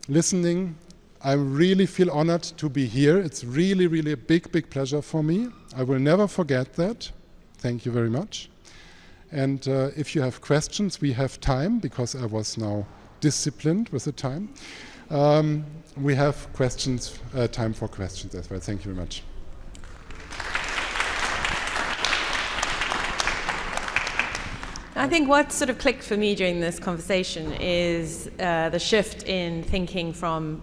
listening. I really feel honored to be here. It's really, really a big, big pleasure for me. I will never forget that. Thank you very much. And if you have questions, we have time, because I was now disciplined with the time. We have questions, time for questions as well. Thank you very much. I think what sort of clicked for me during this conversation is the shift in thinking from,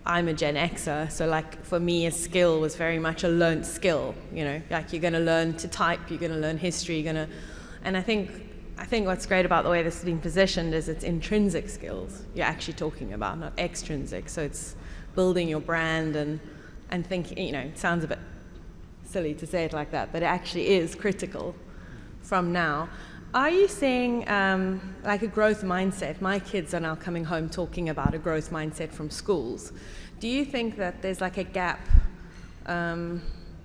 I'm a Gen Xer, so like for me a skill was very much a learned skill, you know, like you're going to learn to type, you're going to learn history, and I think what's great about the way this has been positioned is it's intrinsic skills you're actually talking about, not extrinsic. So it's building your brand and thinking, you know, it sounds a bit silly to say it like that, but it actually is critical from now. Are you seeing like a growth mindset? My kids are now coming home talking about a growth mindset from schools. Do you think that there's like a gap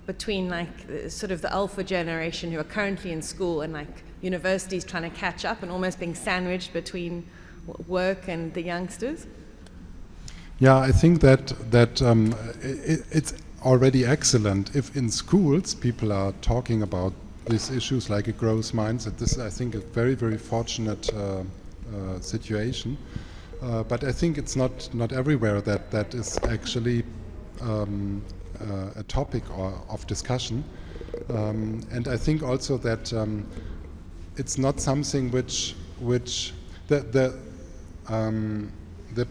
between like sort of the alpha generation who are currently in school and like universities trying to catch up and almost being sandwiched between work and the youngsters? Yeah, I think that it's already excellent if in schools people are talking about these issues like a growth mindset. This is, I think, a very, very fortunate situation. But I think it's not everywhere that is actually a topic of discussion. And I think also that it's not something which the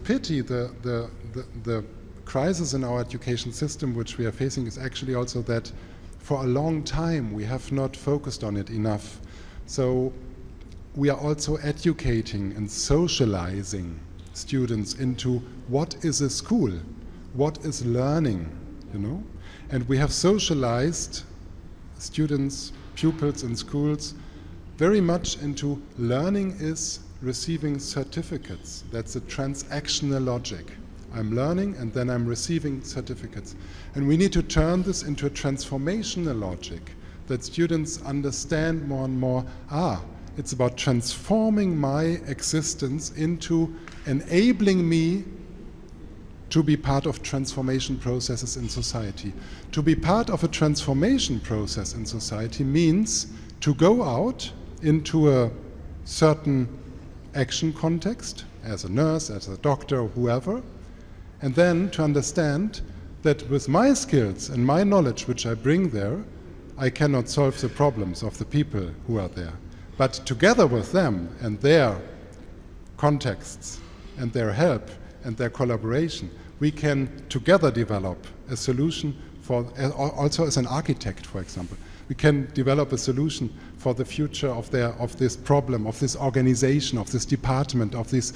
pity, the crisis in our education system which we are facing is actually also that for a long time we have not focused on it enough. So we are also educating and socializing students into what is a school, what is learning, you know? And we have socialized students, pupils in schools very much into learning is receiving certificates. That's a transactional logic. I'm learning and then I'm receiving certificates. And we need to turn this into a transformational logic that students understand more and more, it's about transforming my existence into enabling me to be part of transformation processes in society. To be part of a transformation process in society means to go out into a certain action context, as a nurse, as a doctor, or whoever, and then to understand that with my skills and my knowledge which I bring there, I cannot solve the problems of the people who are there. But together with them and their contexts and their help and their collaboration, we can together develop a solution for, also as an architect, for example, we can develop a solution for the future of this problem, of this organization, of this department, of this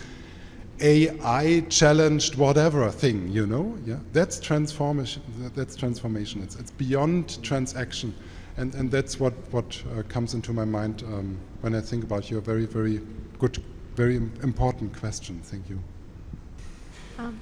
AI challenged whatever thing, you know? Yeah, that's transformation. That's transformation. It's beyond transaction, and that's what comes into my mind when I think about your very, very good, very important question. Thank you.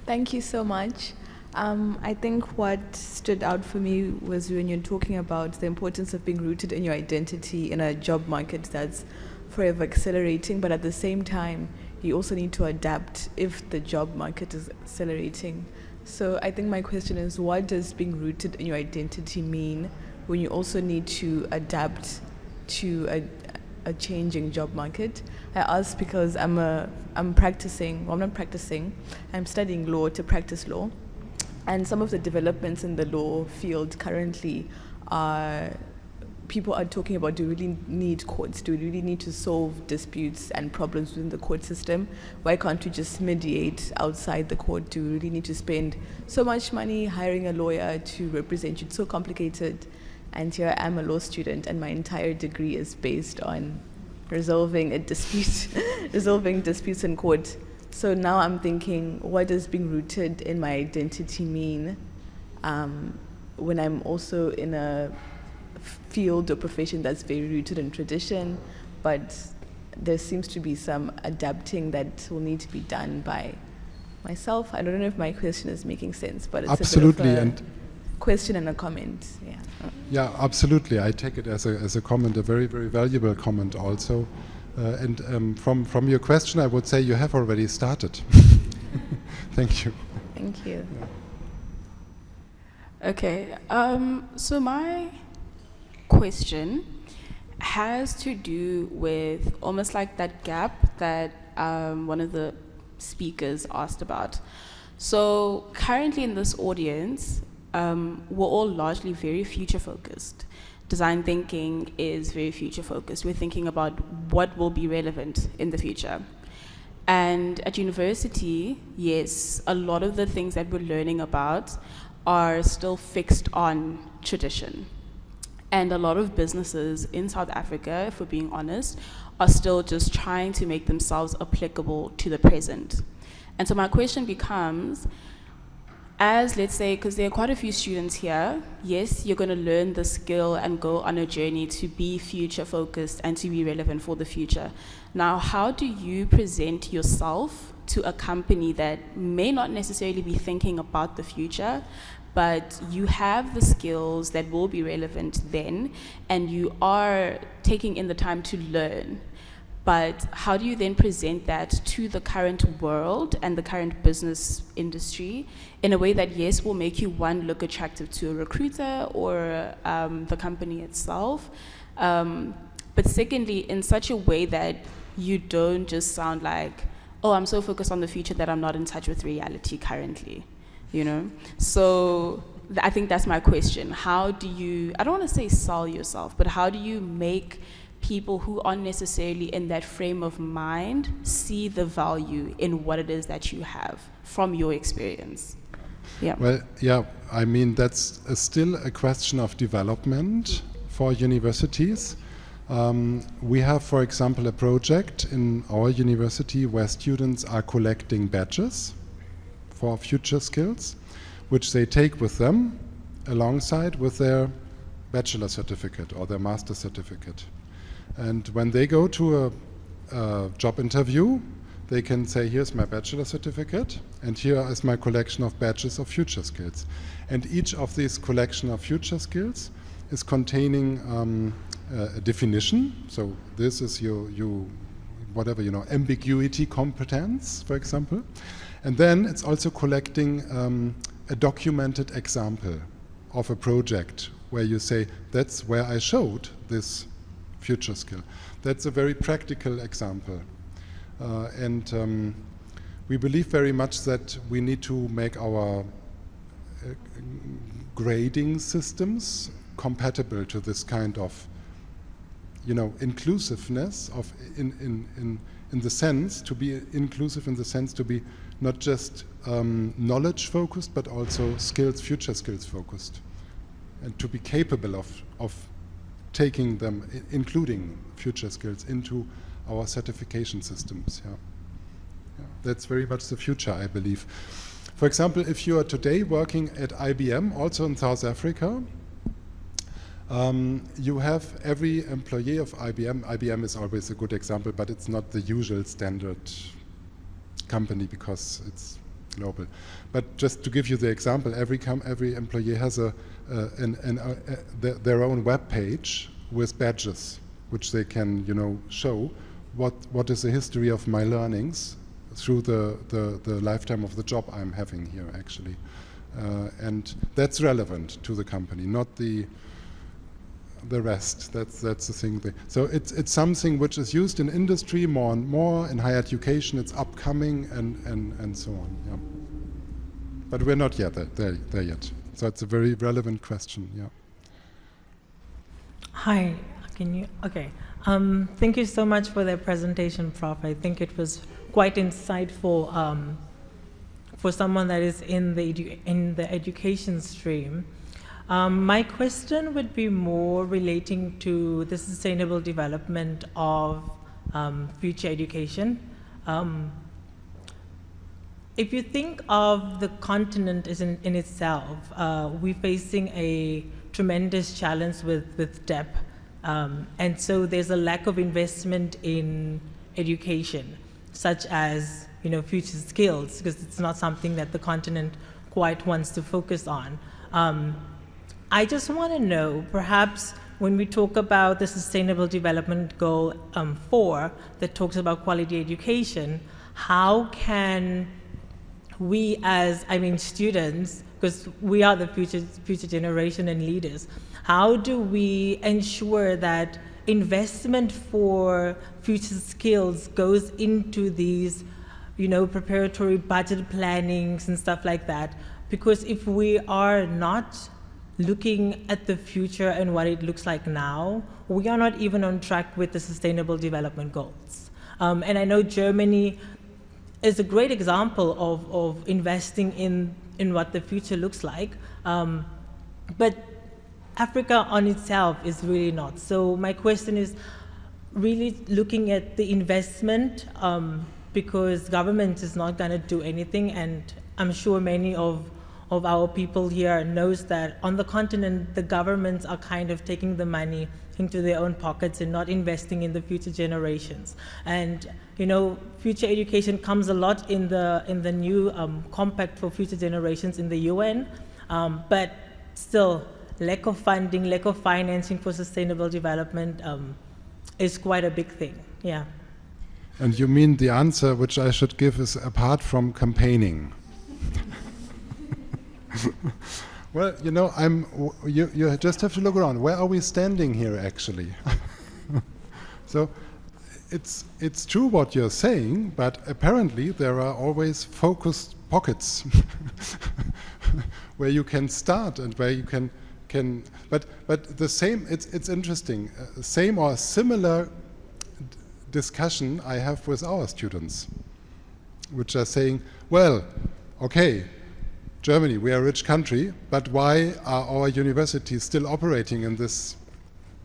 Thank you so much. I think what stood out for me was when you're talking about the importance of being rooted in your identity in a job market that's forever accelerating, but at the same time, you also need to adapt if the job market is accelerating. So I think my question is, what does being rooted in your identity mean when you also need to adapt to a changing job market? I ask because I'm studying law to practice law. And some of the developments in the law field currently are, people are talking about, do we really need courts? Do we really need to solve disputes and problems within the court system? Why can't we just mediate outside the court? Do we really need to spend so much money hiring a lawyer to represent you? It's so complicated. And here I am, a law student, and my entire degree is based on resolving a dispute, resolving disputes in court. So now I'm thinking, what does being rooted in my identity mean when I'm also in a field or profession that's very rooted in tradition, but there seems to be some adapting that will need to be done by myself? I don't know if my question is making sense, but it's absolutely, a bit of a question and a comment. Yeah. Yeah, absolutely. I take it as a comment, a very, very valuable comment also. And from your question, I would say you have already started. Thank you. Thank you. Yeah. Okay, so my question has to do with almost like that gap that one of the speakers asked about. So currently in this audience, we're all largely very future focused. Design thinking is very future focused. We're thinking about what will be relevant in the future. And at university, yes, a lot of the things that we're learning about are still fixed on tradition. And a lot of businesses in South Africa, if we're being honest, are still just trying to make themselves applicable to the present. And so my question becomes, as, let's say, because there are quite a few students here, yes, you're going to learn the skill and go on a journey to be future focused and to be relevant for the future. Now, how do you present yourself to a company that may not necessarily be thinking about the future, but you have the skills that will be relevant then, and you are taking in the time to learn? But how do you then present that to the current world and the current business industry in a way that, yes, will make you, one, look attractive to a recruiter or the company itself, but secondly, in such a way that you don't just sound like, oh, I'm so focused on the future that I'm not in touch with reality currently, you know? So I think that's my question. How do you, I don't want to say sell yourself, but how do you make people who aren't necessarily in that frame of mind see the value in what it is that you have from your experience? Yeah. Well, yeah, I mean, that's still a question of development for universities. We have, for example, a project in our university where students are collecting badges for future skills, which they take with them alongside with their bachelor certificate or their master certificate. And when they go to a job interview, they can say, here's my bachelor certificate, and here is my collection of badges of future skills. And each of these collection of future skills is containing a definition. So this is your whatever, you know, ambiguity competence, for example. And then it's also collecting a documented example of a project where you say, that's where I showed this future skill. That's a very practical example. And we believe very much that we need to make our grading systems compatible to this kind of, you know, inclusiveness of in the sense to be inclusive, in the sense to be not just knowledge focused, but also skills, future skills focused, and to be capable of taking them, including future skills, into our certification systems. Yeah. Yeah. That's very much the future, I believe. For example, if you are today working at IBM, also in South Africa, you have every employee of IBM. IBM is always a good example, but it's not the usual standard company because it's global. But just to give you the example, every employee has their own web page with badges, which they can, you know, show what is the history of my learnings through the lifetime of the job I'm having here, actually. And that's relevant to the company, not the rest. That's the thing. So it's something which is used in industry more and more, in higher education it's upcoming, and so on. Yeah. But we're not yet there yet. So it's a very relevant question. Yeah. Hi, can you? Okay. Thank you so much for the presentation, Prof. I think it was quite insightful for someone that is in the education stream. My question would be more relating to the sustainable development of future education. If you think of the continent as in itself, we're facing a tremendous challenge with debt. And so there's a lack of investment in education, such as, you know, future skills, because it's not something that the continent quite wants to focus on. I just want to know, perhaps when we talk about the Sustainable Development Goal 4 that talks about quality education, how can we as, students, because we are the future generation and leaders, how do we ensure that investment for future skills goes into these, preparatory budget plannings and stuff like that? Because if we are not looking at the future and what it looks like now, we are not even on track with the Sustainable Development Goals. And I know Germany is a great example of investing in what the future looks like. But Africa on itself is really not. So my question is really looking at the investment, because government is not going to do anything, and I'm sure many of our people here knows that on the continent, the governments are kind of taking the money into their own pockets and not investing in the future generations. And you know, future education comes a lot in the new compact for future generations in the UN, but still lack of funding, lack of financing for sustainable development is quite a big thing. Yeah. And you mean the answer which I should give is apart from campaigning? Well, you know, you just have to look around. Where are we standing here, actually? So it's true what you're saying, but apparently there are always focused pockets where you can start and where you can but the same, it's interesting, same or similar discussion I have with our students, which are saying, well, okay, Germany, we are a rich country, but why are our universities still operating in this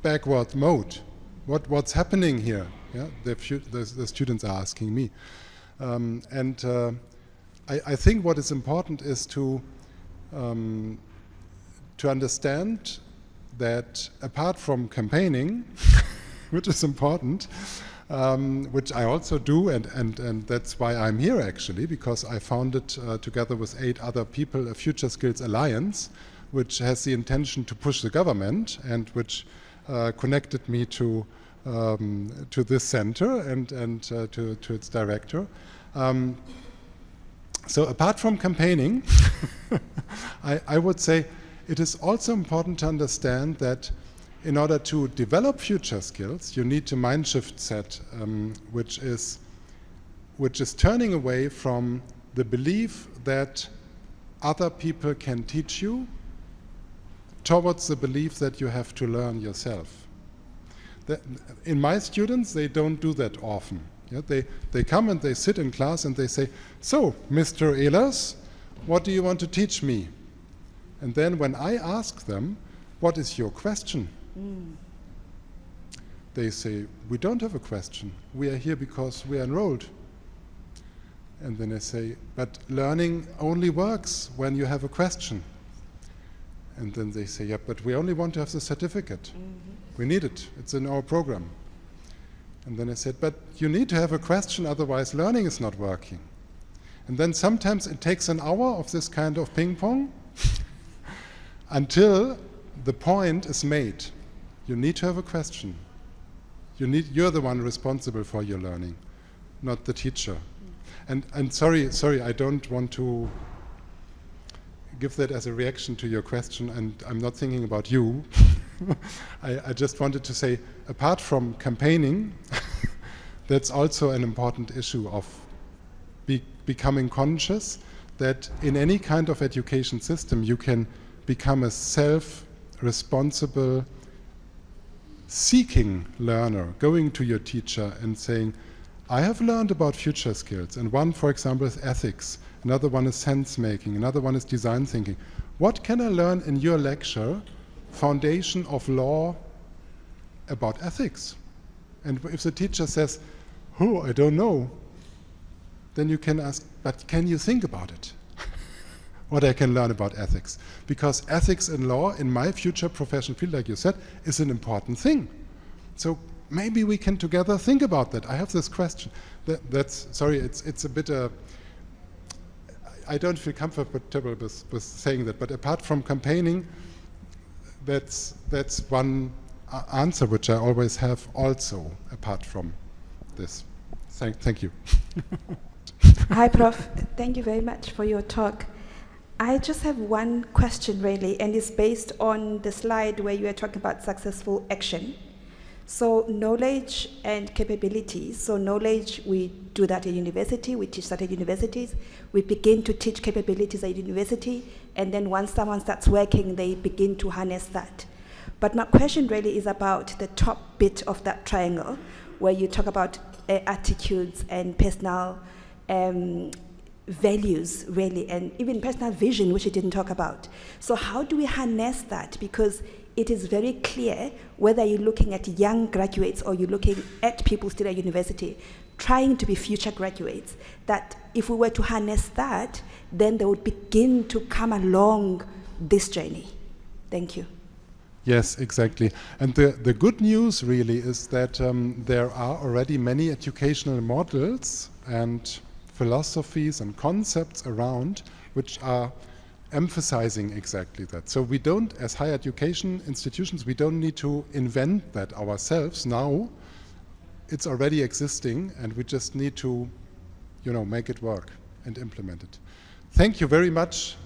backward mode? What's happening here? Yeah, the students are asking me. I think what is important is to understand that apart from campaigning, which is important, which I also do, and that's why I'm here actually, because I founded together with 8 other people a Future Skills Alliance, which has the intention to push the government and which connected me to this center and to its director. So apart from campaigning, I would say it is also important to understand that in order to develop future skills, you need a mind shift set, which is turning away from the belief that other people can teach you towards the belief that you have to learn yourself. In my students, they don't do that often. Yeah, they come and they sit in class and they say, so, Mr. Ehlers, what do you want to teach me? And then when I ask them, what is your question? They say, we don't have a question. We are here because we are enrolled. And then I say, but learning only works when you have a question. And then they say, yeah, but we only want to have the certificate. We need it. It's in our program. And then I said, but you need to have a question, otherwise learning is not working. And then sometimes it takes an hour of this kind of ping pong until the point is made. You need to have a question. You're the one responsible for your learning, not the teacher. And sorry, I don't want to give that as a reaction to your question, and I'm not thinking about you. I just wanted to say, apart from campaigning, that's also an important issue of becoming conscious that in any kind of education system you can become a self-responsible, seeking learner, going to your teacher and saying, I have learned about future skills, and one, for example, is ethics, another one is sense making, another one is design thinking. What can I learn in your lecture, foundation of law, about ethics? And if the teacher says, oh, I don't know, then you can ask, but can you think about it? What I can learn about ethics. Because ethics in law, in my future professional field, like you said, is an important thing. So maybe we can together think about that. I have this question. Sorry, it's a bit, I don't feel comfortable with saying that, but apart from campaigning, that's one answer which I always have also, apart from this. Thank you. Hi, Prof. Thank you very much for your talk. I just have one question, really, and it's based on the slide where you were talking about successful action. So knowledge and capabilities. So knowledge, we do that at university, we teach that at universities. We begin to teach capabilities at university, and then once someone starts working, they begin to harness that. But my question really is about the top bit of that triangle, where you talk about attitudes and personal values, really, and even personal vision, which you didn't talk about. So how do we harness that? Because it is very clear, whether you're looking at young graduates or you're looking at people still at university, trying to be future graduates, that if we were to harness that, then they would begin to come along this journey. Thank you. Yes, exactly. And the good news really is that there are already many educational models and philosophies and concepts around which are emphasizing exactly that. So we don't, as higher education institutions, we don't need to invent that ourselves now. It's already existing, and we just need to, make it work and implement it. Thank you very much.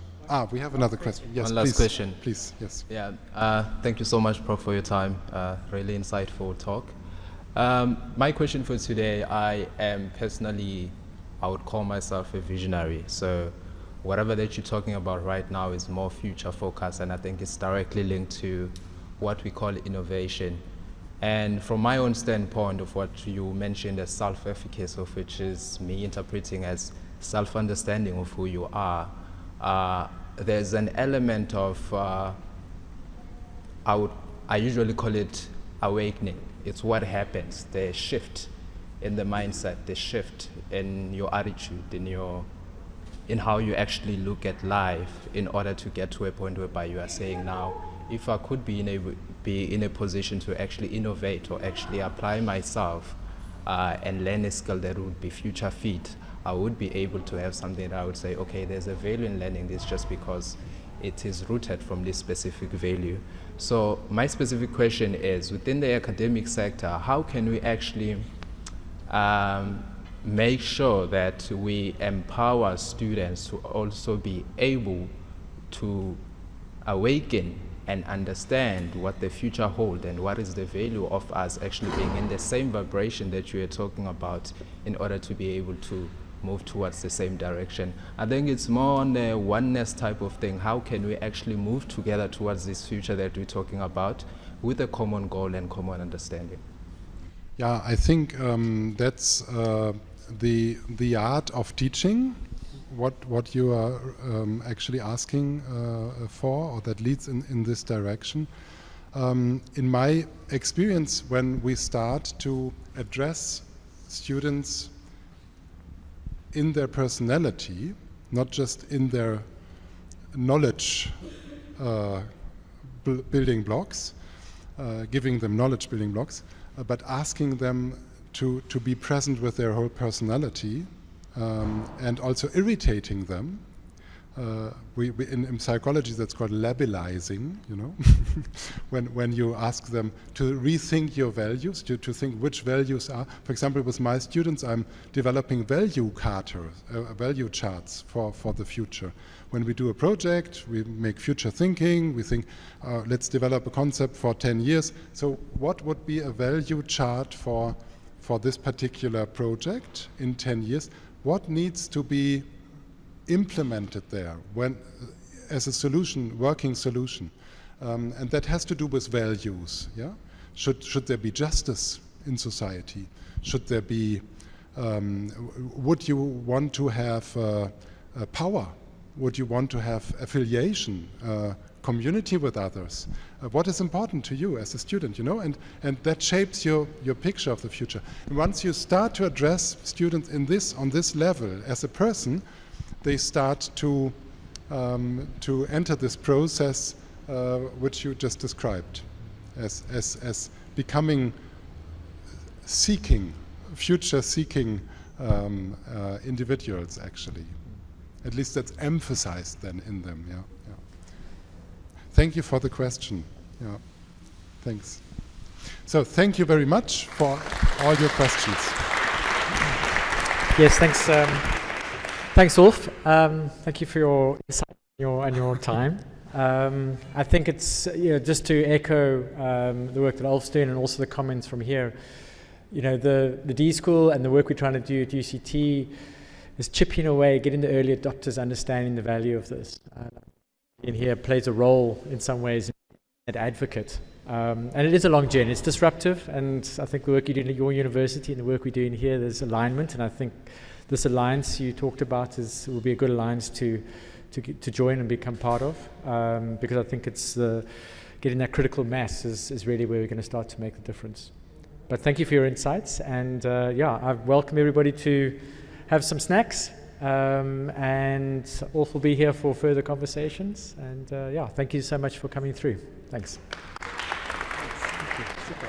We have another question. Yes, one last question. Please, yes. Yeah, thank you so much, Prof, for your time. Really insightful talk. My question for today, I would call myself a visionary. So whatever that you're talking about right now is more future focused, and I think it's directly linked to what we call innovation. And from my own standpoint of what you mentioned as self-efficacy, of which is me interpreting as self-understanding of who you are, there's an element of, I usually call it awakening. It's what happens, the shift in the mindset, the shift in your attitude, in how you actually look at life, in order to get to a point whereby you are saying, now, if I could be in a position to actually innovate or actually apply myself and learn a skill that would be future fit, I would be able to have something that I would say, okay, there's a value in learning this just because it is rooted from this specific value. So my specific question is, within the academic sector, how can we actually make sure that we empower students to also be able to awaken and understand what the future holds and what is the value of us actually being in the same vibration that you are talking about in order to be able to move towards the same direction. I think it's more on the oneness type of thing. How can we actually move together towards this future that we're talking about with a common goal and common understanding? Yeah, I think that's the art of teaching, what you are actually asking for, or that leads in this direction. In my experience, when we start to address students in their personality, not just in their knowledge building blocks, giving them knowledge building blocks, but asking them to be present with their whole personality, and also irritating them. In psychology, that's called labelizing, when you ask them to rethink your values, to think which values are. For example, with my students, I'm developing value charts for the future. When we do a project, we make future thinking, we think, let's develop a concept for 10 years. So what would be a value chart for this particular project in 10 years? What needs to be implemented there as a solution, working solution? And that has to do with values. Yeah? Should there be justice in society? Should there be, would you want to have power? Would you want to have affiliation, community with others? What is important to you as a student, and that shapes your picture of the future. And once you start to address students on this level as a person, they start to enter this process which you just described as becoming future-seeking individuals, actually. At least that's emphasized then in them. Yeah. Thank you for the question. Yeah. Thanks. So thank you very much for all your questions. Yes, thanks. Thanks, Ulf. Thank you for your insight and your time. I think it's just to echo the work that Ulf's doing and also the comments from here. The D School and the work we're trying to do at UCT is chipping away, getting the early adopters understanding the value of this. In here plays a role in some ways as an advocate. And it is a long journey. It's disruptive, and I think the work you do at your university and the work we're doing here, there's alignment, and I think this alliance you talked about will be a good alliance to join and become part of, because I think it's getting that critical mass is really where we're going to start to make the difference. But thank you for your insights, and I welcome everybody to have some snacks, and Ulf will be here for further conversations, and thank you so much for coming through. Thanks. Thank you. Super.